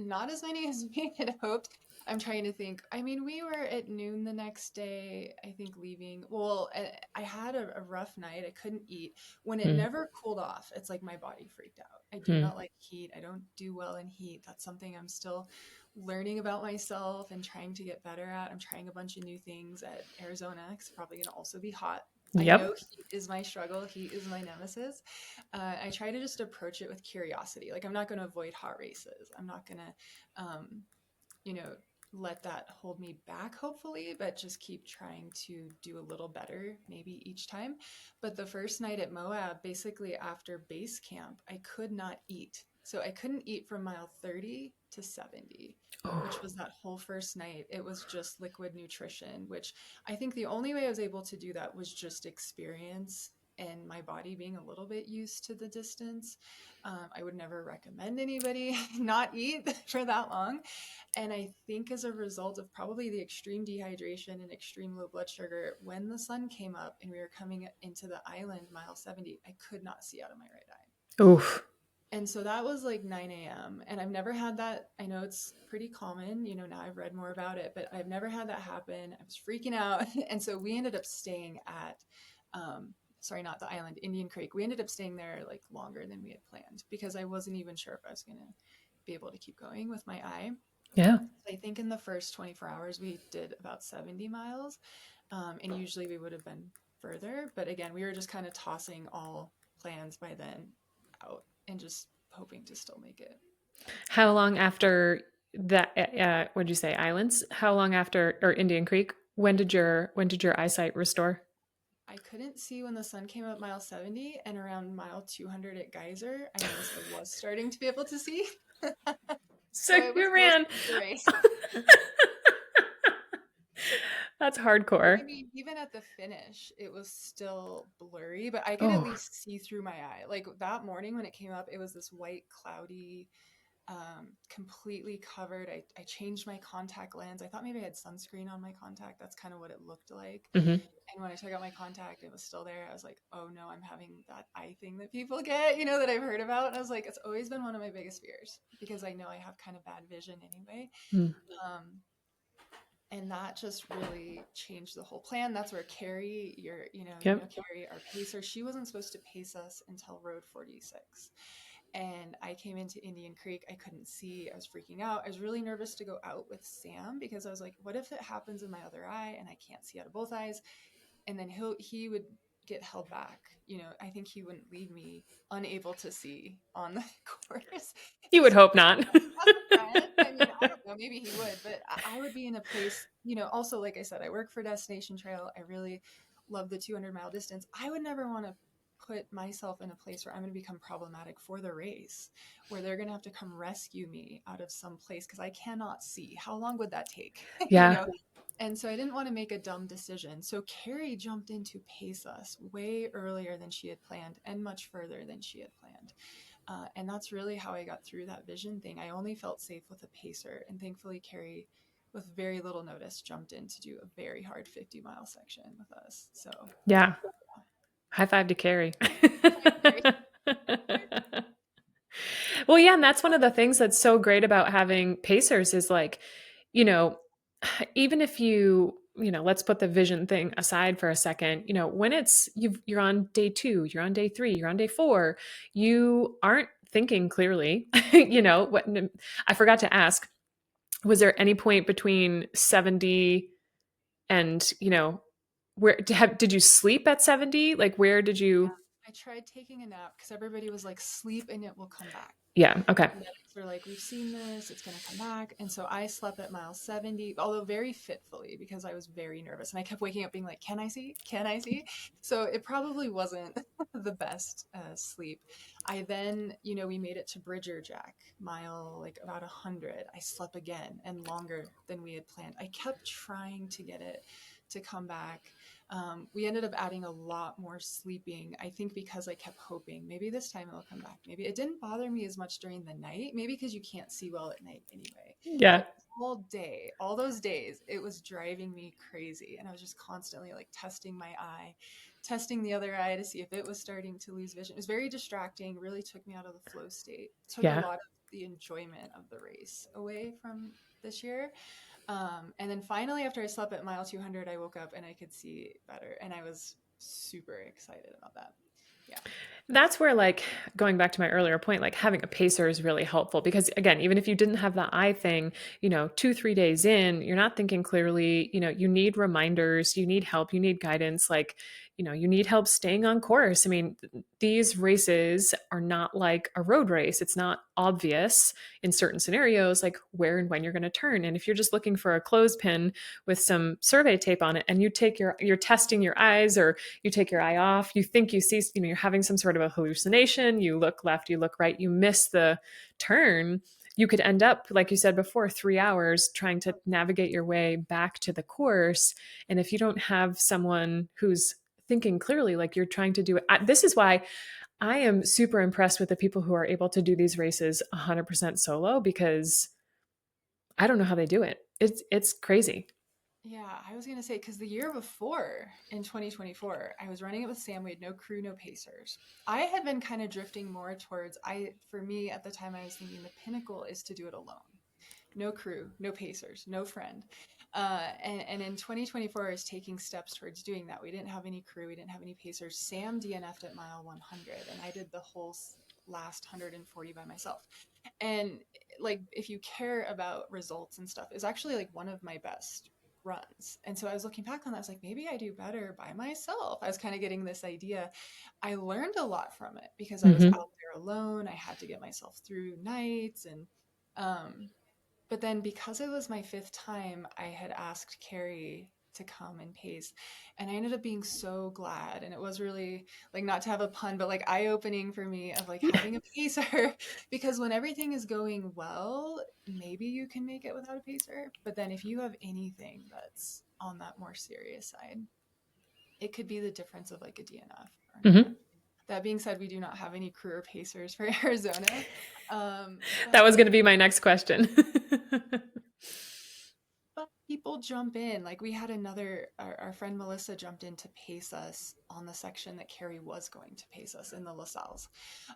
Not as many as we had hoped. I'm trying to think. I mean, we were at noon the next day, I think leaving. Well, I had a rough night. I couldn't eat. When it Mm. never cooled off, it's like my body freaked out. I do Mm. not like heat. I don't do well in heat. That's something I'm still learning about myself and trying to get better at. I'm trying a bunch of new things at Arizona. It's probably going to also be hot. I know Yep. heat is my struggle. Heat is my nemesis. I try to just approach it with curiosity. Like I'm not going to avoid hot races. I'm not going to, you know, let that hold me back, hopefully, but just keep trying to do a little better maybe each time. But the first night at Moab, basically after base camp, I could not eat. So I couldn't eat from mile 30 to 70, which Oh, was that whole first night. It was just liquid nutrition, which I think the only way I was able to do that was just experience and my body being a little bit used to the distance. I would never recommend anybody not eat for that long. And I think as a result of probably the extreme dehydration and extreme low blood sugar, when the sun came up and we were coming into the island, mile 70, I could not see out of my right eye. oof. And so that was like 9 a.m. And I've never had that. I know it's pretty common, now I've read more about it, but I've never had that happen. I was freaking out. And so we ended up staying at, sorry, not the island, Indian Creek. We ended up staying there like longer than we had planned because I wasn't even sure if I was going to be able to keep going with my eye. Yeah. I think in the first 24 hours, we did about 70 miles. And usually we would have been further. But again, we were just kind of tossing all plans by then out and just hoping to still make it. Yeah. How long after that, what did you say, islands? How long after, or Indian Creek? When did your eyesight restore? I couldn't see when the sun came up mile 70, and around mile 200 at Geyser, I noticed I was starting to be able to see. So So it was you most ran. of the race. That's But I hardcore. mean, even at the finish, it was still blurry, but I could at Oh. least see through my eye. Like that morning when it came up, it was this white, cloudy, completely covered. I changed my contact lens. I thought maybe I had sunscreen on my contact. That's kind of what it looked like. Hmm. And when I took out my contact, it was still there. I was like, oh no, I'm having that eye thing that people get, that I've heard about. And I was like, it's always been one of my biggest fears because I know I have kind of bad vision anyway. Mm. Um, and that just really changed the whole plan. That's where Carrie, Yep. Carrie, our pacer, she wasn't supposed to pace us until road 46. And I came into Indian Creek. I couldn't see. I was freaking out. I was really nervous to go out with Sam because I was like, what if it happens in my other eye and I can't see out of both eyes? And then he would get held back. I think he wouldn't leave me unable to see on the course. You would Just hope not. as a friend, I mean, I don't know, maybe he would, but I would be in a place, also, like I said, I work for Destination Trail. I really love the 200-mile distance. I would never want to put myself in a place where I'm going to become problematic for the race, where they're going to have to come rescue me out of some place because I cannot see. How long would that take? Yeah. And so I didn't want to make a dumb decision. So Carrie jumped in to pace us way earlier than she had planned and much further than she had planned. And that's really how I got through that vision thing. I only felt safe with a pacer. And thankfully, Carrie, with very little notice, jumped in to do a very hard 50-mile section with us. So, Yeah. yeah. High five to Carrie. Hi, Carrie. Well, yeah, and that's one of the things that's so great about having pacers is like, you know, even if let's put the vision thing aside for a second, when you're on day 2, you're on day 3, you're on day 4, you aren't thinking clearly. What I forgot to ask, was there any point between 70 and, where did you sleep at 70? Like where did you? Yeah. I tried taking a nap because everybody was like, sleep and it will come back. Yeah. Okay. Medics were like, we've seen this, it's going to come back. And so I slept at mile 70, although very fitfully because I was very nervous. And I kept waking up being like, can I see? Can I see? So it probably wasn't the best sleep. I then, we made it to Bridger Jack, mile like about 100. I slept again and longer than we had planned. I kept trying to get it to come back. We ended up adding a lot more sleeping, I think because I kept hoping maybe this time it'll come back. Maybe it didn't bother me as much during the night, maybe because you can't see well at night anyway. Yeah. But all day, all those days, it was driving me crazy. And I was just constantly like testing my eye, testing the other eye to see if it was starting to lose vision. It was very distracting, really took me out of the flow state, took a Yeah. lot of the enjoyment of the race away from this year. And then finally, after I slept at mile 200, I woke up and I could see better. And I was super excited about that. Yeah. That's where, like, going back to my earlier point, like having a pacer is really helpful because, again, even if you didn't have the eye thing, 2, 3 days in, you're not thinking clearly. You need reminders, you need help, you need guidance. Like, you need help staying on course. I mean, these races are not like a road race. It's not obvious in certain scenarios, like where and when you're going to turn. And if you're just looking for a clothespin with some survey tape on it and you're testing your eyes, or you take your eye off, you think you see, you're having some sort of a hallucination, you look left, you look right, you miss the turn, you could end up, like you said before, 3 hours trying to navigate your way back to the course. And if you don't have someone who's thinking clearly, like you're trying to do it, this is why I am super impressed with the people who are able to do these races 100% solo, because I don't know how they do it. It's crazy. Yeah, I was going to say, because the year before in 2024, I was running it with Sam. We had no crew, no pacers. I had been kind of drifting more towards, for me at the time, I was thinking the pinnacle is to do it alone. No crew, no pacers, no friend. And in 2024, I was taking steps towards doing that. We didn't have any crew, we didn't have any pacers. Sam DNF'd at mile 100, and I did the whole last 140 by myself. And like, if you care about results and stuff, is actually like one of my best runs. And so I was looking back on that, I was like, maybe I do better by myself. I was kind of getting this idea. I learned a lot from it because I was Mm-hmm. out there alone. I had to get myself through nights and um but then because it was my fifth time, I had asked Carrie to come and pace. And I ended up being so glad. And it was really like, not to have a pun, but like eye-opening for me of like having a pacer because when everything is going well, maybe you can make it without a pacer. But then if you have anything that's on that more serious side, it could be the difference of like a DNF or not. Mm-hmm. That being said, we do not have any crew or pacers for Arizona. That was But going to be my next question. but people jump in. Like we had our friend Melissa jumped in to pace us on the section that Carrie was going to pace us in the LaSalle's.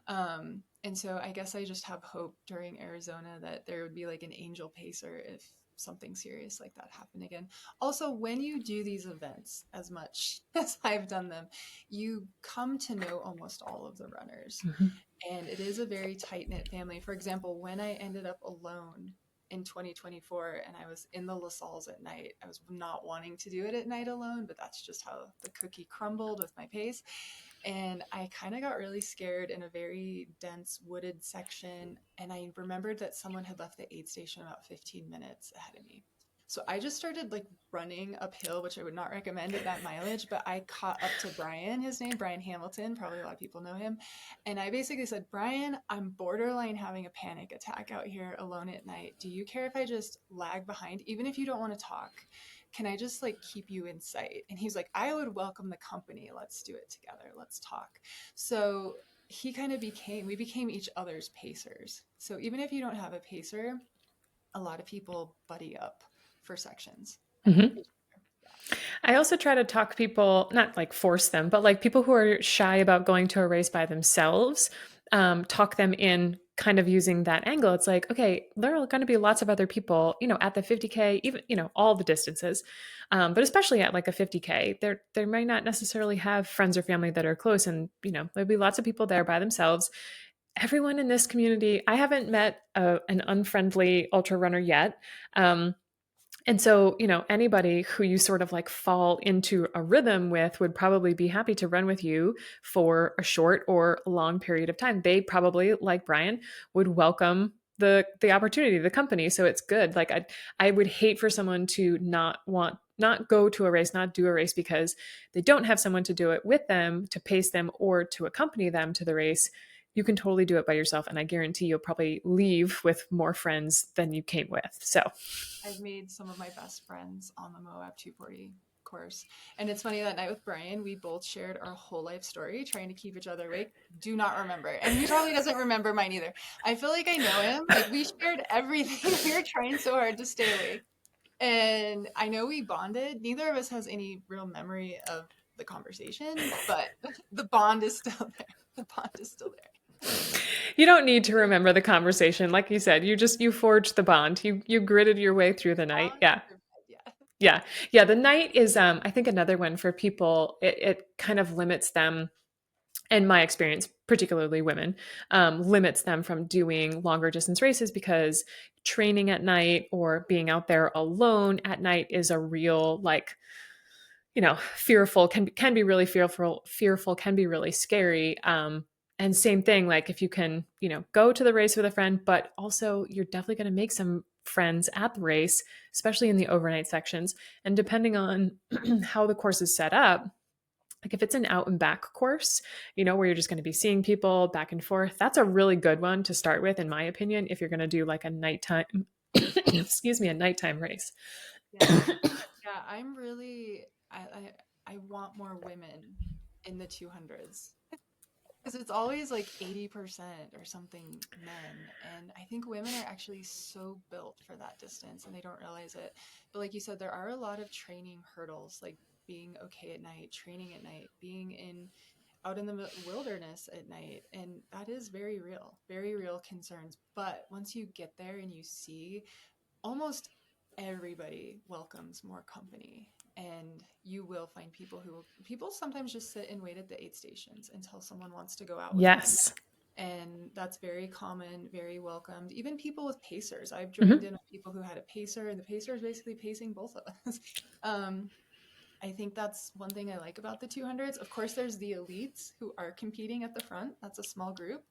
And so I guess I just have hope during Arizona that there would be like an angel pacer if something serious like that happened again. Also, when you do these events as much as I've done them, you come to know almost all of the runners. Mm-hmm. And it is a very tight knit family. For example, when I ended up alone in 2024 and I was in the LaSalle's at night, I was not wanting to do it at night alone, but that's just how the cookie crumbled with my pace. And I kind of got really scared in a very dense wooded section. And I remembered that someone had left the aid station about 15 minutes ahead of me. So I just started like running uphill, which I would not recommend at that mileage, but I caught up to Brian, his name, Brian Hamilton. Probably a lot of people know him. And I basically said, Brian, I'm borderline having a panic attack out here alone at night. Do you care if I just lag behind, even if you don't want to talk? Can I just like keep you in sight? And he's like, I would welcome the company. Let's do it together. Let's talk. So we became each other's pacers. So even if you don't have a pacer, a lot of people buddy up for sections and help Mm-hmm. each other. I also try to talk people, not like force them, but like people who are shy about going to a race by themselves, talk them in kind of using that angle. It's like, okay, there are going to be lots of other people, at the 50K, even, all the distances. But especially at like a 50K, they might not necessarily have friends or family that are close. And, there'll be lots of people there by themselves. Everyone in this community, I haven't met an unfriendly ultra runner yet. And so, anybody who you sort of like fall into a rhythm with would probably be happy to run with you for a short or long period of time. They probably, like Brian, would welcome the opportunity, the company. So it's good. Like I would hate for someone to not go to a race, not do a race because they don't have someone to do it with them, to pace them, or to accompany them to the race. You can totally do it by yourself. And I guarantee you'll probably leave with more friends than you came with. So I've made some of my best friends on the Moab 240 course. And it's funny that night with Brian, we both shared our whole life story trying to keep each other awake. Do not remember. And he probably doesn't remember mine either. I feel like I know him. Like we shared everything. We were trying so hard to stay awake. And I know we bonded. Neither of us has any real memory of the conversation, but the bond is still there. The bond is still there. you don't need to remember the conversation. Like you said, you forged the bond. You gritted your way through the night. Bond Yeah. survived, yeah. Yeah. Yeah. The night is I think another one for people, it kind of limits them, in my experience, particularly women, limits them from doing longer distance races because training at night or being out there alone at night is a real like fearful, can be really fearful, can be really scary. And same thing, like if you can go to the race with a friend, but also you're definitely going to make some friends at the race, especially in the overnight sections. And depending on how the course is set up, like if it's an out and back course, where you're just going to be seeing people back and forth, that's a really good one to start with, in my opinion, if you're going to do like a nighttime excuse me, a nighttime race. Yeah. Yeah, I'm really I want more women in the 200s because it's always like 80% or something men, and I think women are actually so built for that distance and they don't realize it. But like you said, there are a lot of training hurdles, like being okay at night, training at night, being in out in the wilderness at night, and that is very real concerns. But once you get there and you see almost everybody welcomes more company, and you will find people sometimes just sit and wait at the aid stations until someone wants to go out with them, Yes. and that's very common, very welcomed. Even people with pacers, I've joined Hmm. in with people who had a pacer, and the pacer is basically pacing both of us. um, I think that's one thing I like about the 200s. Of course, there's the elites who are competing at the front. That's a small group.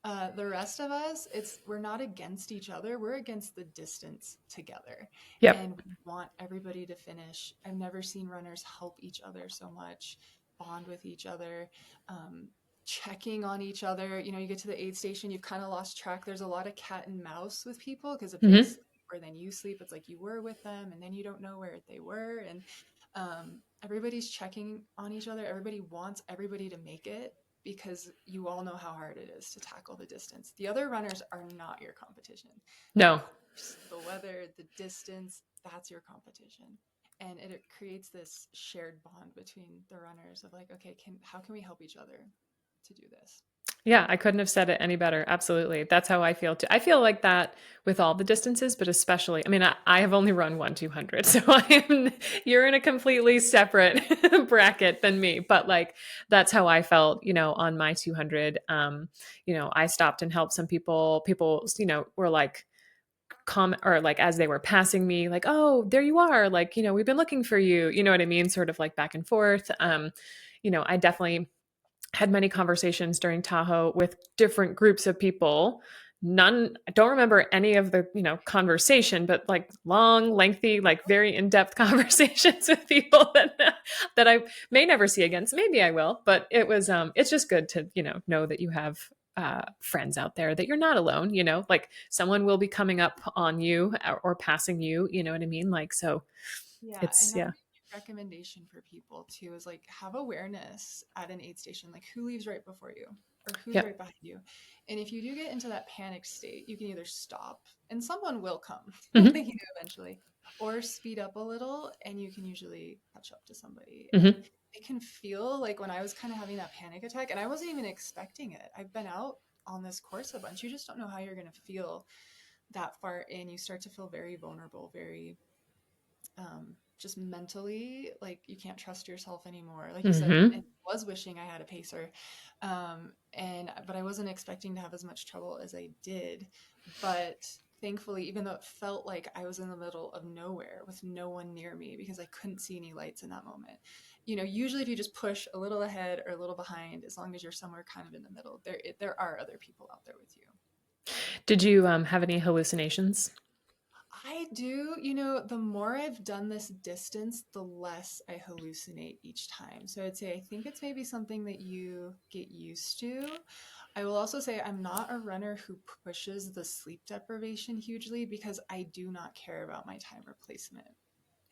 The rest of us, we're not against each other. We're against the distance together, Yep. and we want everybody to finish. I've never seen runners help each other so much, bond with each other, um, checking on each other. You get to the aid station, you've kind of lost track. There's a lot of cat and mouse with people because if they Hmm. sleep or then you sleep, it's like you were with them, and then you don't know where they were, and everybody's checking on each other. Everybody wants everybody to make it because you all know how hard it is to tackle the distance. The other runners are not your competition. The No. course, the weather, the distance, that's your competition. And it creates this shared bond between the runners of like, okay, how can we help each other to do this? Yeah, I couldn't have said it any better. Absolutely. That's how I feel too. I feel like that with all the distances, but especially, I mean, I have only run one 200, so you're in a completely separate bracket than me. But like, that's how I felt, on my 200. I stopped and helped some people. People, were like, comment or like as they were passing me like, oh, there you are, like, we've been looking for you, you know what I mean, sort of like back and forth. I definitely had many conversations during Tahoe with different groups of people. None, I don't remember any of the, conversation, but like long, lengthy, like very in-depth conversations with people that I may never see again. So maybe I will, but it's just good to, know that you have friends out there, that you're not alone, like someone will be coming up on you or passing you, you know what I mean? Like, so Yeah, and it's, that yeah. would be a recommendation for people too, is like have awareness at an aid station, like who leaves right before you or who's right Yep. behind you. And if you do get into that panic state, you can either stop and someone will come, Hmm. like, eventually, or speed up a little and you can usually catch up to somebody. And Hmm. it can feel like when I was kind of having that panic attack and I wasn't even expecting it. I've been out on this course a bunch. You just don't know how you're going to feel that far in. You start to feel very vulnerable, very just mentally, like you can't trust yourself anymore. Like you said, and Hmm. I was wishing I had a pacer, but I wasn't expecting to have as much trouble as I did. But thankfully, even though it felt like I was in the middle of nowhere with no one near me because I couldn't see any lights in that moment. Usually if you just push a little ahead or a little behind, as long as you're somewhere kind of in the middle, there are other people out there with you. Did you have any hallucinations? I do, the more I've done this distance, the less I hallucinate each time. So I'd say I think it's maybe something that you get used to. I will also say I'm not a runner who pushes the sleep deprivation hugely because I do not care about my time replacement.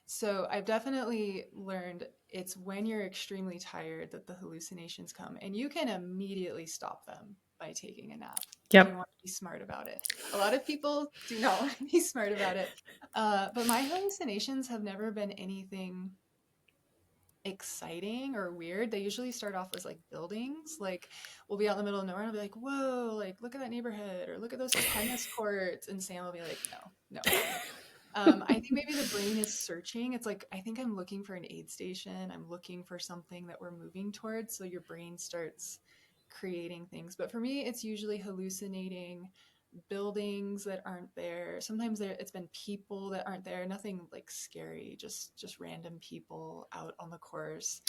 So I've definitely learned it's when you're extremely tired that the hallucinations come, and you can immediately stop them by taking a nap if you Yep. want to be smart about it. A lot of people do not want to be smart about it. But my hallucinations have never been anything exciting or weird. They usually start off as like buildings. Like we'll be out in the middle of nowhere and I'll be like, whoa, like look at that neighborhood or look at those tennis courts. And Sam will be like, no, no, no. I think maybe the brain is searching. It's like, I think I'm looking for an aid station. I'm looking for something that we're moving towards. So your brain starts creating things. But for me, it's usually hallucinating buildings that aren't there. Sometimes it's been people that aren't there. Nothing like scary, just random people out on the course.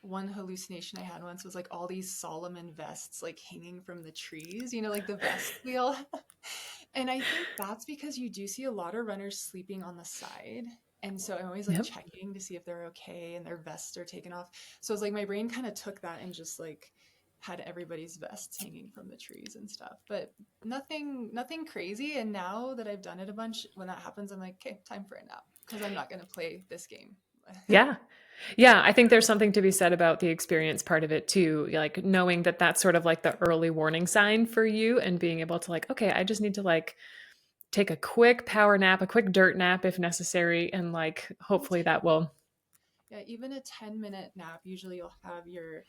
One hallucination I had once was like all these Solomon vests like hanging from the trees, like the vests we all have. And I think that's because you do see a lot of runners sleeping on the side. And so I'm always like Yep. checking to see if they're okay and their vests are taken off. So it's like my brain kind of took that and just like had everybody's vests hanging from the trees and stuff. But nothing crazy. And now that I've done it a bunch, when that happens, I'm like, okay, time for a nap because I'm not going to play this game. Yeah. Yeah, I think there's something to be said about the experience part of it too. Like knowing that that's sort of like the early warning sign for you and being able to like, okay, I just need to like take a quick power nap, a quick dirt nap if necessary, and like Even hopefully that will. Yeah, even a 10-minute nap, usually you'll have your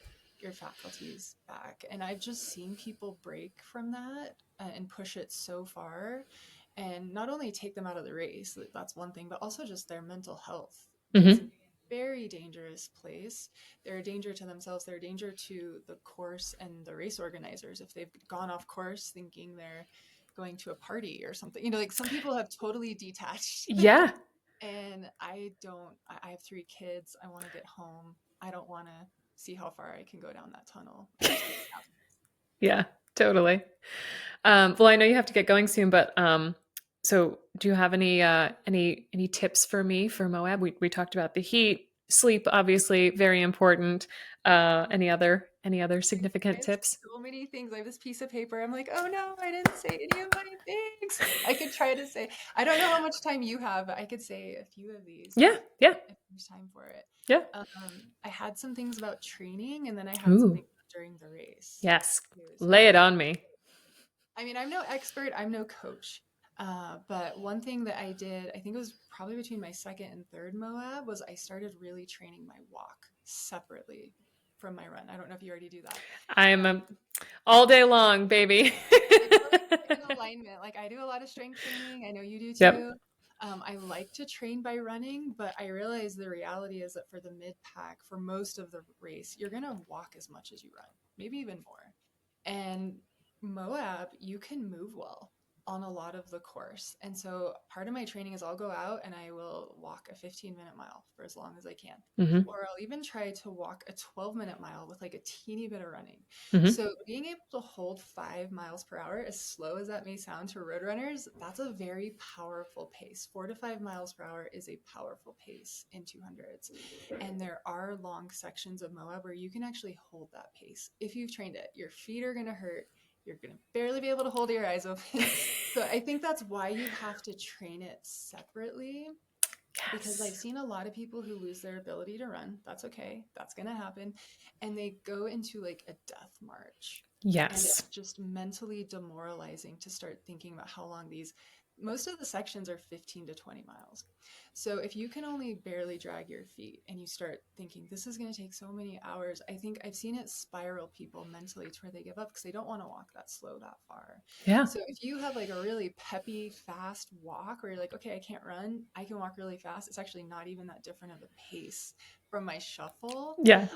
faculties back. And I've just seen people break from that and push it so far and not only take them out of the race, that's one thing, but also just their mental health gets in Hmm. a very dangerous place. They're a danger to themselves, they're a danger to the course and the race organizers if they've gone off course thinking they're going to a party or something. Like some people have totally detached. Yeah. And I have three kids. I want to get home. I don't want to see how far I can go down that tunnel. I just need to nap. Yeah, totally. Well, I know you have to get going soon, but so do you have any tips for me for Moab? We talked about the heat, sleep, obviously very important. Any other I significant have tips? so many things. I have this piece of paper. I'm like, oh no, I didn't say any of my things. I could try to say, I don't know how much time you have, but I could say a few of these Yeah, yeah, if there's time for it. yeah. I had some things about training and then I had Ooh, something during the race yes. too. So Lay it I on me. I mean, I'm no expert, I'm no coach. But one thing that I did, I think it was probably between my second and third Moab, was I started really training my walk separately from my run. I don't know if you already do that. I'm Um, all day long, baby. I feel like we're in alignment. Like I do a lot of strength training. I know you do Yep. too. I like to train by running, but I realize the reality is that for the mid pack, for most of the race, you're gonna walk as much as you run, maybe even more. And Moab, you can move well on a lot of the course. And so part of my training is I'll go out and I will walk a 15-minute mile for as long as I can. Hmm. Or I'll even try to walk a 12-minute mile with like a teeny bit of running. Hmm. So being able to hold 5 miles per hour, as slow as that may sound to road runners, that's a very powerful pace. 4 to 5 miles per hour is a powerful pace in 200s. And there are long sections of Moab where you can actually hold that pace. If you've trained it, your feet are going to hurt. You're going to barely be able to hold your eyes open. So I think that's why you have to train it separately because I've Yes. seen a lot of people who lose their ability to run. That's okay. That's going to happen. And they go into like a death march. And Yes. it's just mentally demoralizing to start thinking about how long most of the sections are 15 to 20 miles. So if you can only barely drag your feet and you start thinking, this is going to take so many hours, I think I've seen it spiral people mentally to where they give up because they don't want to walk that slow that far. Yeah. So if you have like a really peppy, fast walk where you're like, okay, I can't run, I can walk really fast, it's actually not even that different of a pace from my shuffle. Yeah.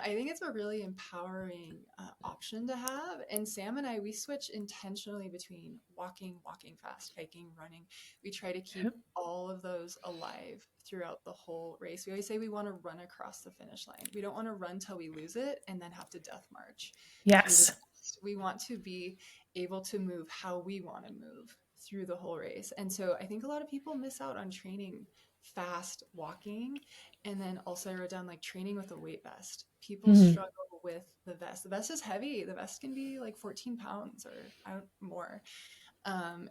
I think it's a really empowering option to have. And Sam and I, we switch intentionally between walking, walking fast, hiking, running. We try to keep all of those alive throughout the whole race. We always say we want to run across the finish line. We don't want to run till we lose it and then have to death march through the Yes. rest. We want to be able to move how we want to move through the whole race. And so I think a lot of people miss out on training fast walking. And then also I wrote down like training with a weight vest. People Mhm. struggle with the vest. The vest is heavy. The vest can be like 14 pounds or more.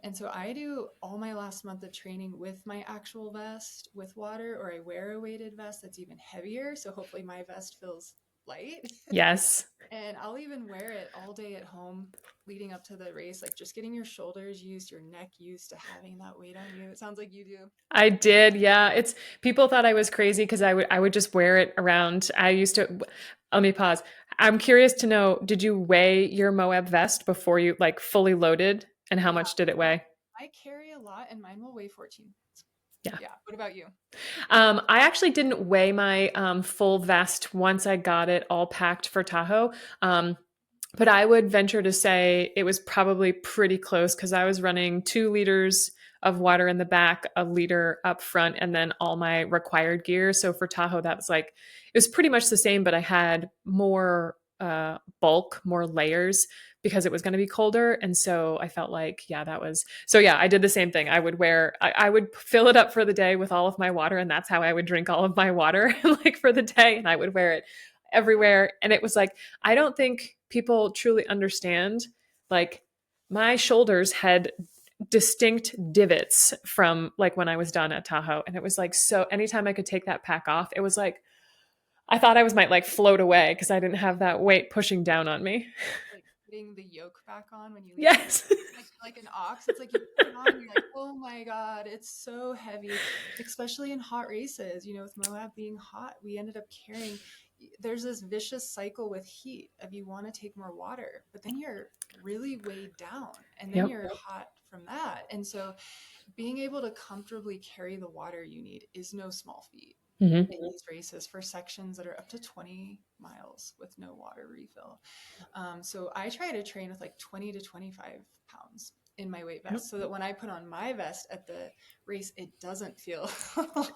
And so I do all my last month of training with my actual vest with water, or I wear a weighted vest that's even heavier. So hopefully my vest feels light. Yes. And I'll even wear it all day at home leading up to the race, like just getting your shoulders used, your neck used to having that weight on you. It sounds like you do. I did. Yeah. It's people thought I was crazy because I would just wear it around. I used to let me pause. I'm curious to know, did you weigh your Moab vest before you like fully loaded? And how Yeah, much did it weigh? I carry a lot and mine will weigh 14. Yeah. Yeah. What about you? I actually didn't weigh my full vest once I got it all packed for Tahoe. But I would venture to say it was probably pretty close because I was running 2 liters of water in the back, a liter up front, and then all my required gear. So for Tahoe, that was like, it was pretty much the same, but I had more bulk, more layers because it was going to be colder. And so I felt like, yeah, that was, so yeah, I did the same thing. I would fill it up for the day with all of my water, and that's how I would drink all of my water like for the day. And I would wear it everywhere. And it was like, I don't think people truly understand. Like, my shoulders had distinct divots from like when I was done at Tahoe. And it was like, so anytime I could take that pack off, it was like, I thought I was might like float away because I didn't have that weight pushing down on me. Like putting the yoke back on when you leave the race, Yes. like an ox. It's like you put it on and you're like, oh my God, it's so heavy, especially in hot races. You know, with Moab being hot, we ended up carrying, there's this vicious cycle with heat of you want to take more water, but then you're really weighed down and then Yep. you're hot from that. And so being able to comfortably carry the water you need is no small feat Mm-hmm. in these races for sections that are up to 20 miles with no water refill. So I try to train with like 20 to 25 pounds in my weight Yep. vest so that when I put on my vest at the race, it doesn't feel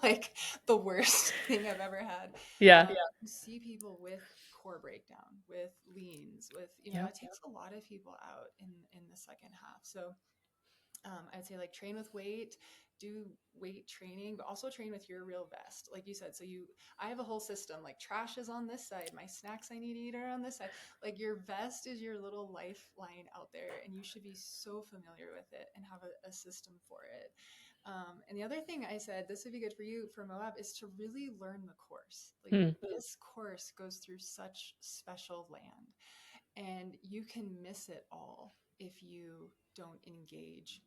like the worst thing I've ever had. Yeah. You see people with core breakdown, with leans, with, you know, Yep. it takes a lot of people out in the second half. So I'd say like train with weight, do weight training, but also train with your real vest. Like you said, I have a whole system, like trash is on this side, my snacks I need to eat are on this side. Like your vest is your little lifeline out there and you should be so familiar with it and have a system for it. And the other thing I said, this would be good for you for Moab, is to really learn the course. Like Mm. this course goes through such special land and you can miss it all if you don't engage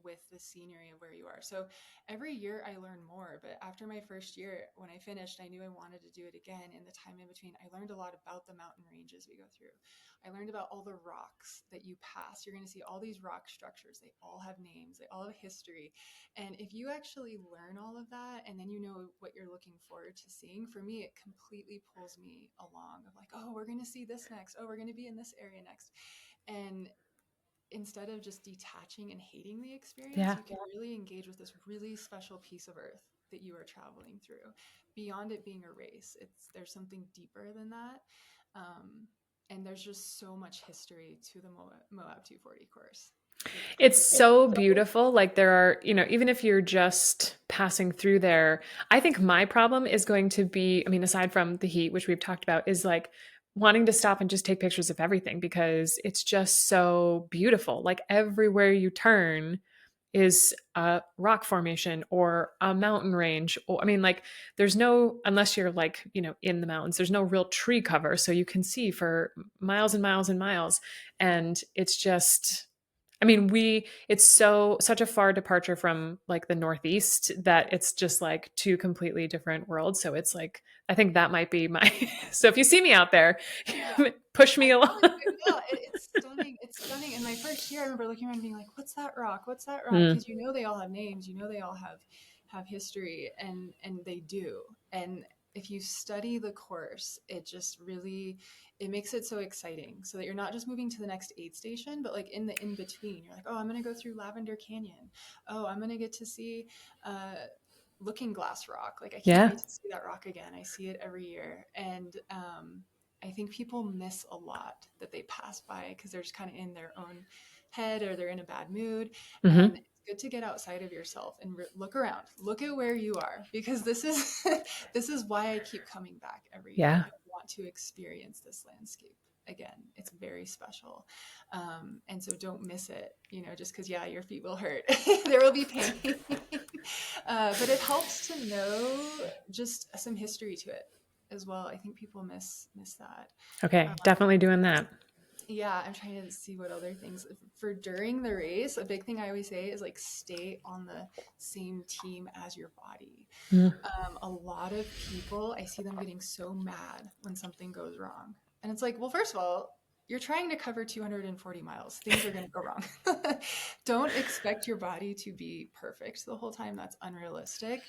with the scenery of where you are. So every year I learn more, but after my first year, when I finished, I knew I wanted to do it again. In the time in between, I learned a lot about the mountain ranges we go through. I learned about all the rocks that you pass. You're going to see all these rock structures. They all have names, they all have history. And if you actually learn all of that and then you know what you're looking forward to seeing, for me, it completely pulls me along of like, oh, we're going to see this next. Oh, we're going to be in this area next. And instead of just detaching and hating the experience, Yeah. you can really engage with this really special piece of earth that you are traveling through. Beyond it being a race, there's something deeper than that. And there's just so much history to the Moab 240 course. It's It's crazy. so beautiful. Like there are, even if you're just passing through there, I think my problem is going to be, I mean, aside from the heat, which we've talked about, is like wanting to stop and just take pictures of everything because it's just so beautiful. Like everywhere you turn is a rock formation or a mountain range. Or, I mean, like there's no, unless you're like, in the mountains, there's no real tree cover. So you can see for miles and miles and miles. And it's just, I mean, it's such a far departure from like the Northeast that it's just like two completely different worlds. So it's like, I think that might be my, so if you see me out there, Yeah. push me I along. probably do. Yeah, it's stunning. It's stunning. In my first year, I remember looking around and being like, "What's that rock? What's that rock?" Mm, Because they all have names. They all have history, and they do. And if you study the course, it just really, it makes it so exciting so that you're not just moving to the next aid station, but like in the in between, you're like, oh, I'm going to go through Lavender Canyon. Oh, I'm going to get to see Looking Glass Rock. Like, I can't Yeah. wait to see that rock again. I see it every year. And I think people miss a lot that they pass by because they're just kind of in their own head or they're in a bad mood. And Hmm. it's good to get outside of yourself and look around, look at where you are, because this is this is why I keep coming back every year. Yeah. I want to experience this landscape again. It's very special. And so don't miss it, you know, just because, yeah, your feet will hurt. There will be pain. But it helps to know just some history to it as well. I think people miss that. Okay. Um, Definitely doing that. yeah, I'm trying to see what other things for during the race. A big thing I always say is like stay on the same team as your body. Mm. A lot of people, I see them getting so mad when something goes wrong. And it's like, well, first of all, you're trying to cover 240 miles. Things are going to go wrong. Don't expect your body to be perfect the whole time. That's unrealistic.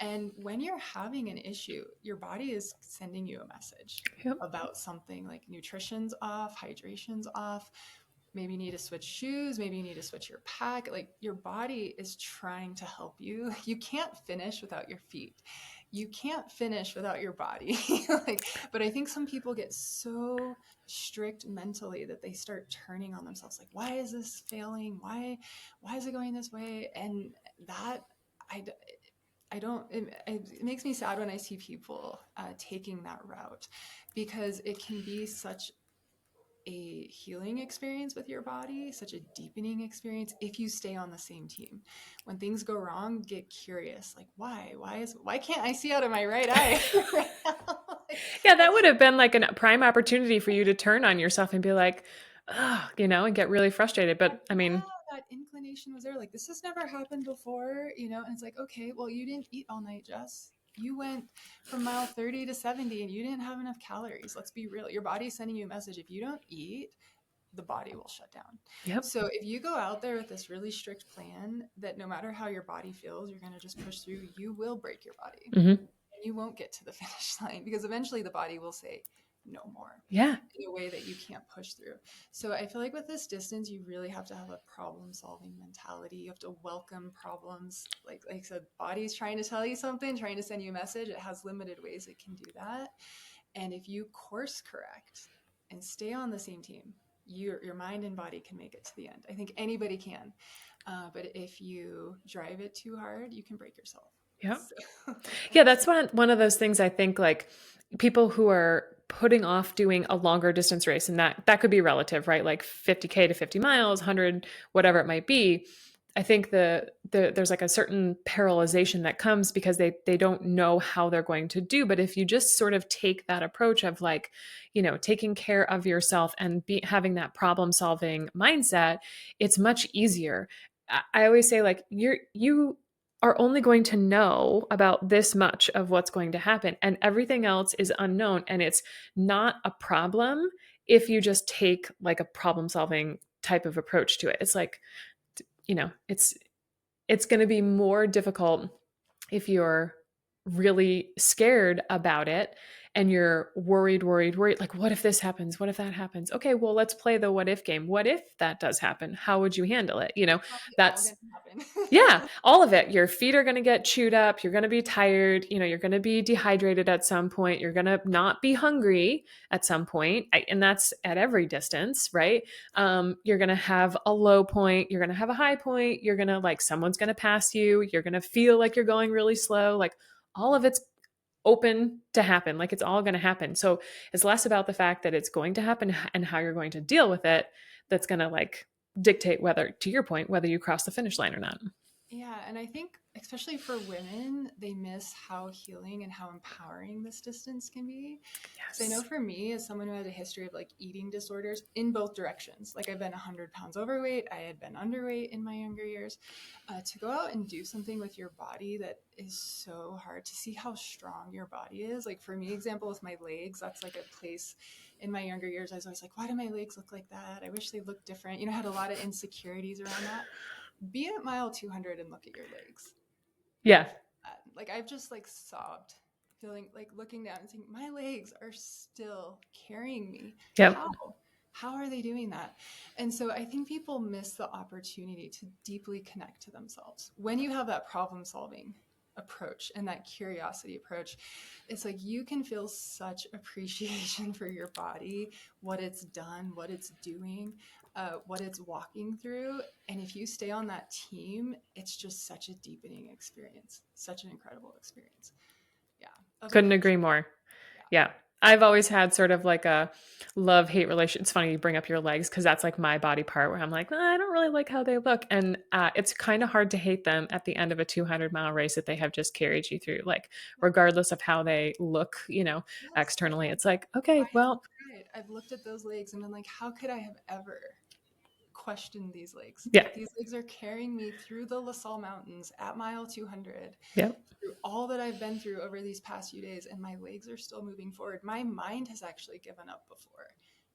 And when you're having an issue, your body is sending you a message Yep. about something like nutrition's off, hydration's off, maybe you need to switch shoes, maybe you need to switch your pack. Like your body is trying to help you. You can't finish without your feet. You can't finish without your body. Like, but I think some people get so strict mentally that they start turning on themselves like, why is this failing? Why is it going this way? And that I I don't, it makes me sad when I see people taking that route because it can be such a healing experience with your body, such a deepening experience if you stay on the same team. When things go wrong, get curious. Like, why? Why can't I see out of my right eye right now? Like, Yeah, that what's would have been like a prime opportunity for you to turn on yourself and be like, oh, and get really frustrated. But I yeah, mean, that inclination was there. Like, this has never happened before, you know? And it's like, okay, well, you didn't eat all night, Jess. You went from mile 30 to 70 and you didn't have enough calories. Let's be real. Your body's sending you a message. If you don't eat, the body will shut down. yep. So if you go out there with this really strict plan that no matter how your body feels, you're going to just push through, you will break your body Hmm. and you won't get to the finish line because eventually the body will say no more Yeah. in a way that you can't push through. So I feel like with this distance, you really have to have a problem solving mentality. You have to welcome problems. Like I said, body's trying to tell you something, trying to send you a message. It has limited ways it can do that. And if you course correct and stay on the same team, your mind and body can make it to the end. I think anybody can. But if you drive it too hard, you can break yourself. Yep. So, Yeah, that's one of those things I think like people who are putting off doing a longer distance race, and that could be relative, right? Like 50K to 50 miles, 100, whatever it might be. I think there's like a certain paralyzation that comes because they don't know how they're going to do. But if you just sort of take that approach of like, taking care of yourself and having that problem solving mindset, it's much easier. I always say like you are only going to know about this much of what's going to happen, and everything else is unknown, and it's not a problem if you just take like a problem solving type of approach to it. It's like, it's going to be more difficult if you're really scared about it and you're worried, like, what if this happens? What if that happens? Okay, well, let's play the what if game. What if that does happen? How would you handle it? probably all That's going to happen. yeah, all of it. Your feet are going to get chewed up. You're going to be tired. You're going to be dehydrated at some point. You're going to not be hungry at some point. And that's at every distance, right? You're going to have a low point. You're going to have a high point. You're going to like, someone's going to pass you. You're going to feel like you're going really slow. Like all of it's open to happen. Like it's all going to happen. So it's less about the fact that it's going to happen and how you're going to deal with it. That's going to like dictate whether, to your point, whether you cross the finish line or not. Yeah, and I think especially for women, they miss how healing and how empowering this distance can be. Because I know Yes. for me, as someone who had a history of like eating disorders in both directions, like I've been 100 pounds overweight, I had been underweight in my younger years, to go out and do something with your body that is so hard to see how strong your body is. Like for me, example, with my legs, that's like a place in my younger years, I was always like, why do my legs look like that? I wish they looked different. I had a lot of insecurities around that. Be at mile 200 and look at your legs. Yeah. Like I've just like sobbed feeling like looking down and saying, my legs are still carrying me. Yep. How are they doing that? And so I think people miss the opportunity to deeply connect to themselves. When you have that problem solving approach and that curiosity approach, it's like you can feel such appreciation for your body, what it's done, what it's doing, what it's walking through. And if you stay on that team, it's just such a deepening experience, such an incredible experience. Yeah, that's my Couldn't first. agree more. Yeah. Yeah. I've always had sort of like a love hate relation. It's funny you bring up your legs because that's like my body part where I'm like, I don't really like how they look. And it's kind of hard to hate them at the end of a 200-mile race that they have just carried you through. Like, regardless of how they look, Yes. externally, it's like, okay, I have well, cried. I've looked at those legs and been like, how could I have ever questioned these legs? yeah, These legs are carrying me through the La Salle Mountains at mile 200, yep, through all that I've been through over these past few days, and my legs are still moving forward. My mind has actually given up before,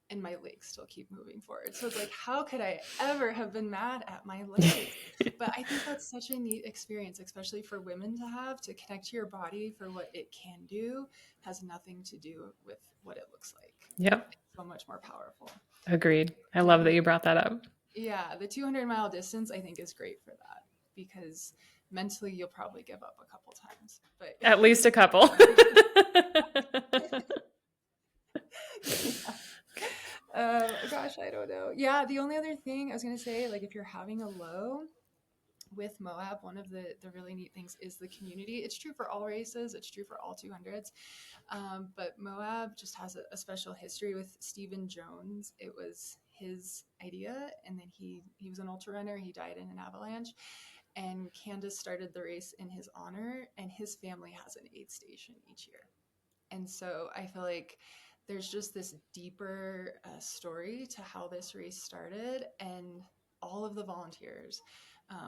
and my legs still keep moving forward. So it's like, how could I ever have been mad at my legs? But I think that's such a neat experience, especially for women to have, to connect to your body for what it can do has nothing to do with what it looks like. yep. It's so much more powerful. Agreed. I And I love think that you brought that up. yeah, the 200-mile distance I think is great for that because mentally you'll probably give up a couple times. But At least a couple. yeah. Gosh, I don't know. Yeah, the only other thing I was gonna say, like if you're having a low with Moab, one of the really neat things is the community. It's true for all races. It's true for all 200s. But Moab just has special history with Stephen Jones. It was his idea, and then he was an ultra runner. He died in an avalanche, and Candace started the race in his honor. And his family has an aid station each year, and so I feel like there's just this deeper story to how this race started, and all of the volunteers.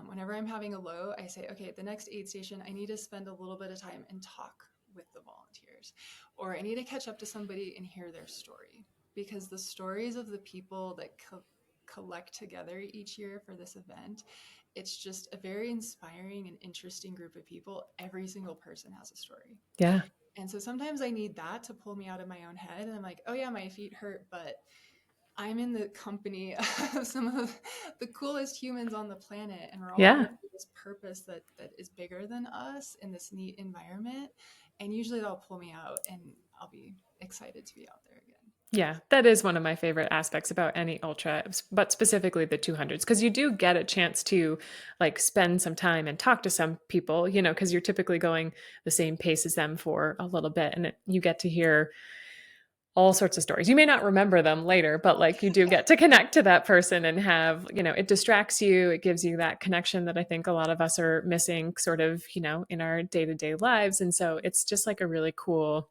Whenever I'm having a low, I say, okay, at the next aid station, I need to spend a little bit of time and talk with the volunteers, or I need to catch up to somebody and hear their story, because the stories of the people that collect together each year for this event, it's just a very inspiring and interesting group of people. Every single person has a story. Yeah. And so sometimes I need that to pull me out of my own head. And I'm like, oh yeah, my feet hurt, but I'm in the company of some of the coolest humans on the planet. And we're all Yeah. here for this purpose that is bigger than us in this neat environment. And usually that'll pull me out and I'll be excited to be out there again. Yeah, that is one of my favorite aspects about any ultra, but specifically the 200s, because you do get a chance to like spend some time and talk to some people, because you're typically going the same pace as them for a little bit, and you get to hear all sorts of stories. You may not remember them later, but like you do get to connect to that person and have, it distracts you. It gives you that connection that I think a lot of us are missing sort of, in our day-to-day lives. And so it's just like a really cool,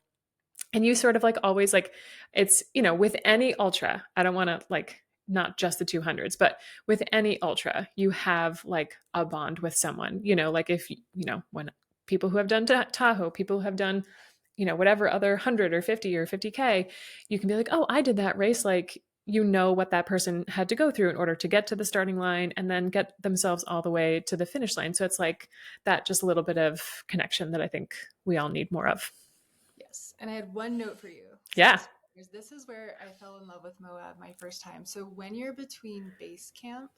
and you sort of like always like it's with any ultra, I don't want to like not just the 200s, but with any ultra you have like a bond with someone, like if when people who have done Tahoe, people who have done whatever other 100 or 50 or 50K, you can be like, oh, I did that race, like what that person had to go through in order to get to the starting line and then get themselves all the way to the finish line. So it's like that just a little bit of connection that I think we all need more of. Yes. And I had one note for you. Yeah. Since this is where I fell in love with Moab my first time. So when you're between base camp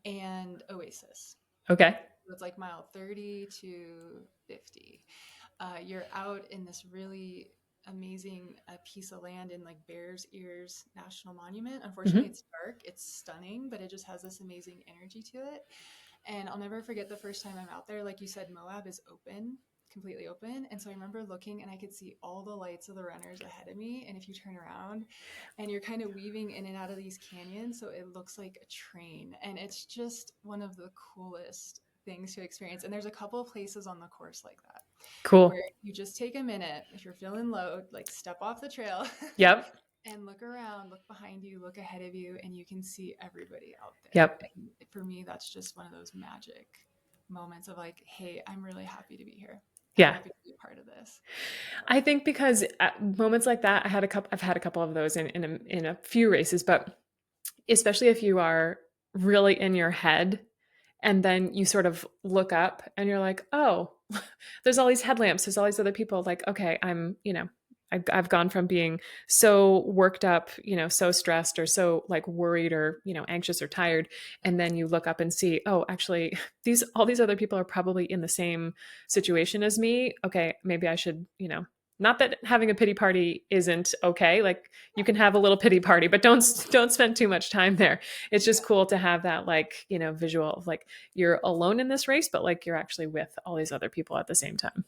and Oasis, Okay. it's like mile 30 to 50. You're out in this really amazing piece of land in like Bears Ears National Monument. Unfortunately, Mm-hmm. it's dark. It's stunning, but it just has this amazing energy to it. And I'll never forget the first time I'm out there. Like you said, Moab is open, completely open. And so I remember looking and I could see all the lights of the runners ahead of me. And if you turn around and you're kind of weaving in and out of these canyons, so it looks like a train. And it's just one of the coolest things to experience. And there's a couple of places on the course like that where Cool. you just take a minute, if you're feeling low, like step off the trail Yep. and look around, look behind you, look ahead of you, and you can see everybody out there. Yep. And for me, that's just one of those magic moments of like, hey, I'm really happy to be here. I'm Yeah. happy to be a part of this. I think because at moments like that, I've had a couple of those in a few races, but especially if you are really in your head and then you sort of look up and you're like, oh, there's all these headlamps, there's all these other people. Like, okay, I've gone from being so worked up, so stressed or so like worried or, anxious or tired. And then you look up and see, oh, actually, all these other people are probably in the same situation as me. Okay, maybe I should, not that having a pity party isn't okay. Like you can have a little pity party, but don't spend too much time there. It's just Yeah. cool to have that like, visual of like you're alone in this race, but like you're actually with all these other people at the same time.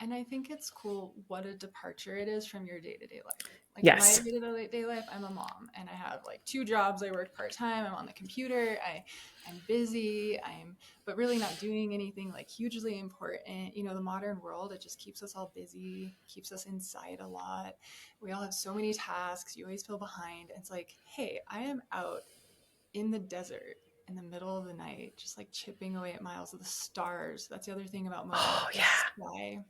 And I think it's cool what a departure it is from your day to day life. Like in my Yes. day to day life, I'm a mom and I have like two jobs. I work part time. I'm on the computer. I'm busy. But really not doing anything like hugely important. The modern world, it just keeps us all busy, keeps us inside a lot. We all have so many tasks. You always feel behind. It's like, hey, I am out in the desert in the middle of the night, just like chipping away at miles of the stars. That's the other thing about Moab, Oh, the yeah. sky.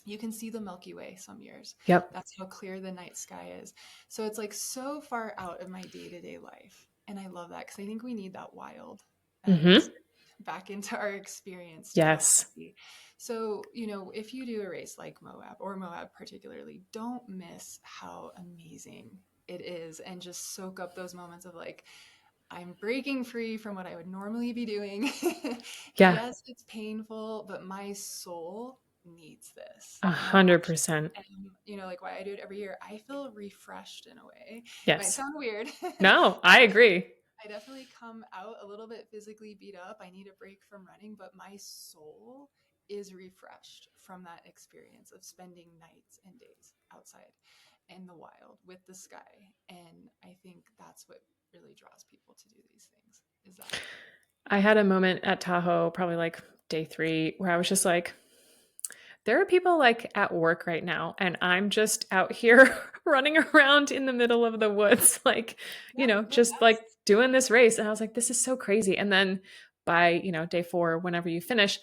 You can see the Milky Way some years. Yep. That's how clear the night sky is. So it's like so far out of my day to day life. And I love that because I think we need that wild Mm-hmm. aspect back into our experience to feel Yes. happy. So, if you do a race like Moab or Moab particularly, don't miss how amazing it is and just soak up those moments of like, I'm breaking free from what I would normally be doing. Yeah. Yes, it's painful, but my soul needs this. A And I hundred actually percent. am, like why I do it every year. I feel refreshed in a way. It might Yes. sound weird. No, I agree. I definitely come out a little bit physically beat up. I need a break from running, but my soul is refreshed from that experience of spending nights and days outside in the wild with the sky. And I think that's what really draws people to do these things is that. I had a moment at Tahoe, probably like day 3, where I was just like, there are people like at work right now, and I'm just out here running around in the middle of the woods, like, Yeah, no, just like doing this race. And I was like, this is so crazy. And then by, day 4, whenever you finish,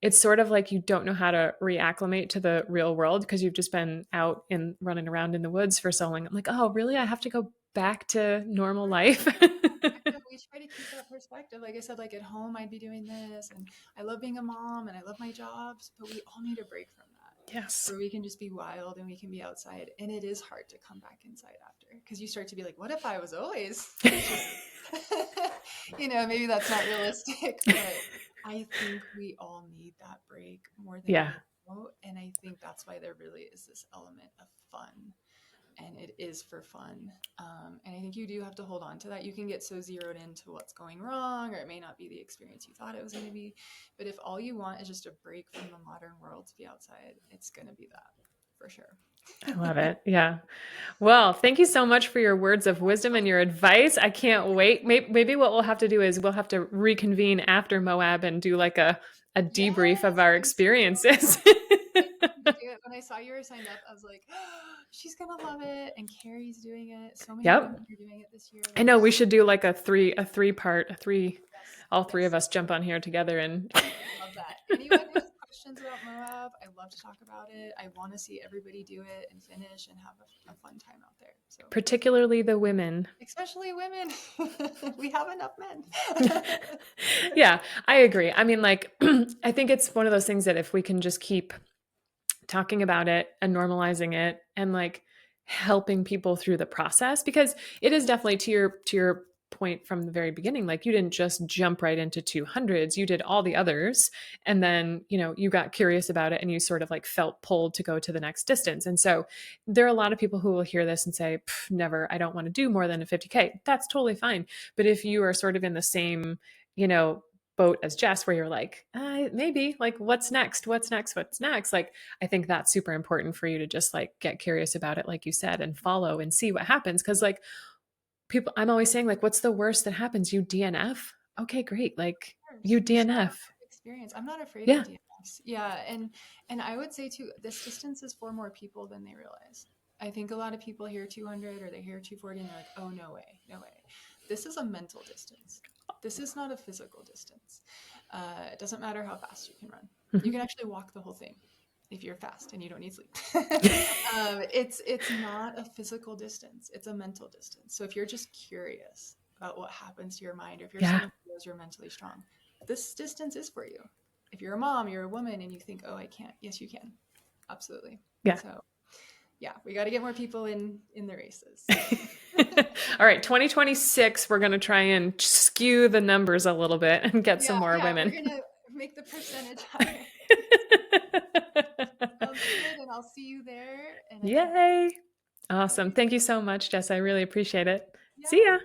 it's sort of like you don't know how to reacclimate to the real world because you've just been out and running around in the woods for so long. I'm like, oh, really? I have to go back to normal life. I know we try to keep that perspective. Like I said, like at home, I'd be doing this, and I love being a mom, and I love my jobs, but we all need a break from that, Yes. where we can just be wild and we can be outside. And it is hard to come back inside after because you start to be like, what if I was always just, maybe that's not realistic, but I think we all need that break more than Yeah. we know. And I think that's why there really is this element of fun and it is for fun. And I think you do have to hold on to that. You can get so zeroed into what's going wrong, or it may not be the experience you thought it was going to be. But if all you want is just a break from the modern world to be outside, it's going to be that for sure. I love it. Yeah. Well, thank you so much for your words of wisdom and your advice. I can't wait. Maybe what we'll have to do is we'll have to reconvene after Moab and do like a debrief of Yes, our I'm so experiences. excited to do it. When I saw you were signed up, I was like, oh, she's gonna love it. And Carrie's doing it. So many women Yep. are doing it this year. I That's know we so should do like a three part, yes, all three of yes. us jump on here together and Love that. Anyone who has questions about Moab, I love to talk about it. I want to see everybody do it and finish and have a fun time out there. So, particularly the women. especially women, we have enough men. Yeah, I agree. I mean, like, I think it's one of those things that if we can just keep talking about it and normalizing it and like helping people through the process, because it is definitely to your point from the very beginning, like you didn't just jump right into 200s, you did all the others, and then you got curious about it and you sort of like felt pulled to go to the next distance. And so there are a lot of people who will hear this and say, never, I don't want to do more than a 50K. That's totally fine. But if you are sort of in the same you know boat as Jess, where you're like, maybe, like, what's next, what's next, like, I think that's super important for you to just like get curious about it, like you said, and follow and see what happens. Because like people, I'm always saying, like, what's the worst that happens? You DNF. Okay, great. Like, you You still have DNF. experience. I'm not afraid of Yeah. DNFs. Yeah, and I would say too, this distance is for more people than they realize. I think a lot of people hear 200 or they hear 240 and they're like, "Oh, no way, no way." This is a mental distance. This is not a physical distance. It doesn't matter how fast you can run. You can actually walk the whole thing if you're fast and you don't need sleep. It's not a physical distance. It's a mental distance. So if you're just curious about what happens to your mind, or if you're Yeah. someone who knows you're mentally strong, this distance is for you. if you're a mom, you're a woman, and you think, oh, I can't. Yes, you can. Absolutely. Yeah. So yeah, we got to get more people in the races. All right, 2026, we're going to try and skew the numbers a little bit and get some Yeah, more yeah, we're women. gonna make the percentage higher. Sounds good, and I'll see you there. And I can't wait. Yay. All Awesome. right. Thank you so much, Jess. I really appreciate it. See Yeah. ya.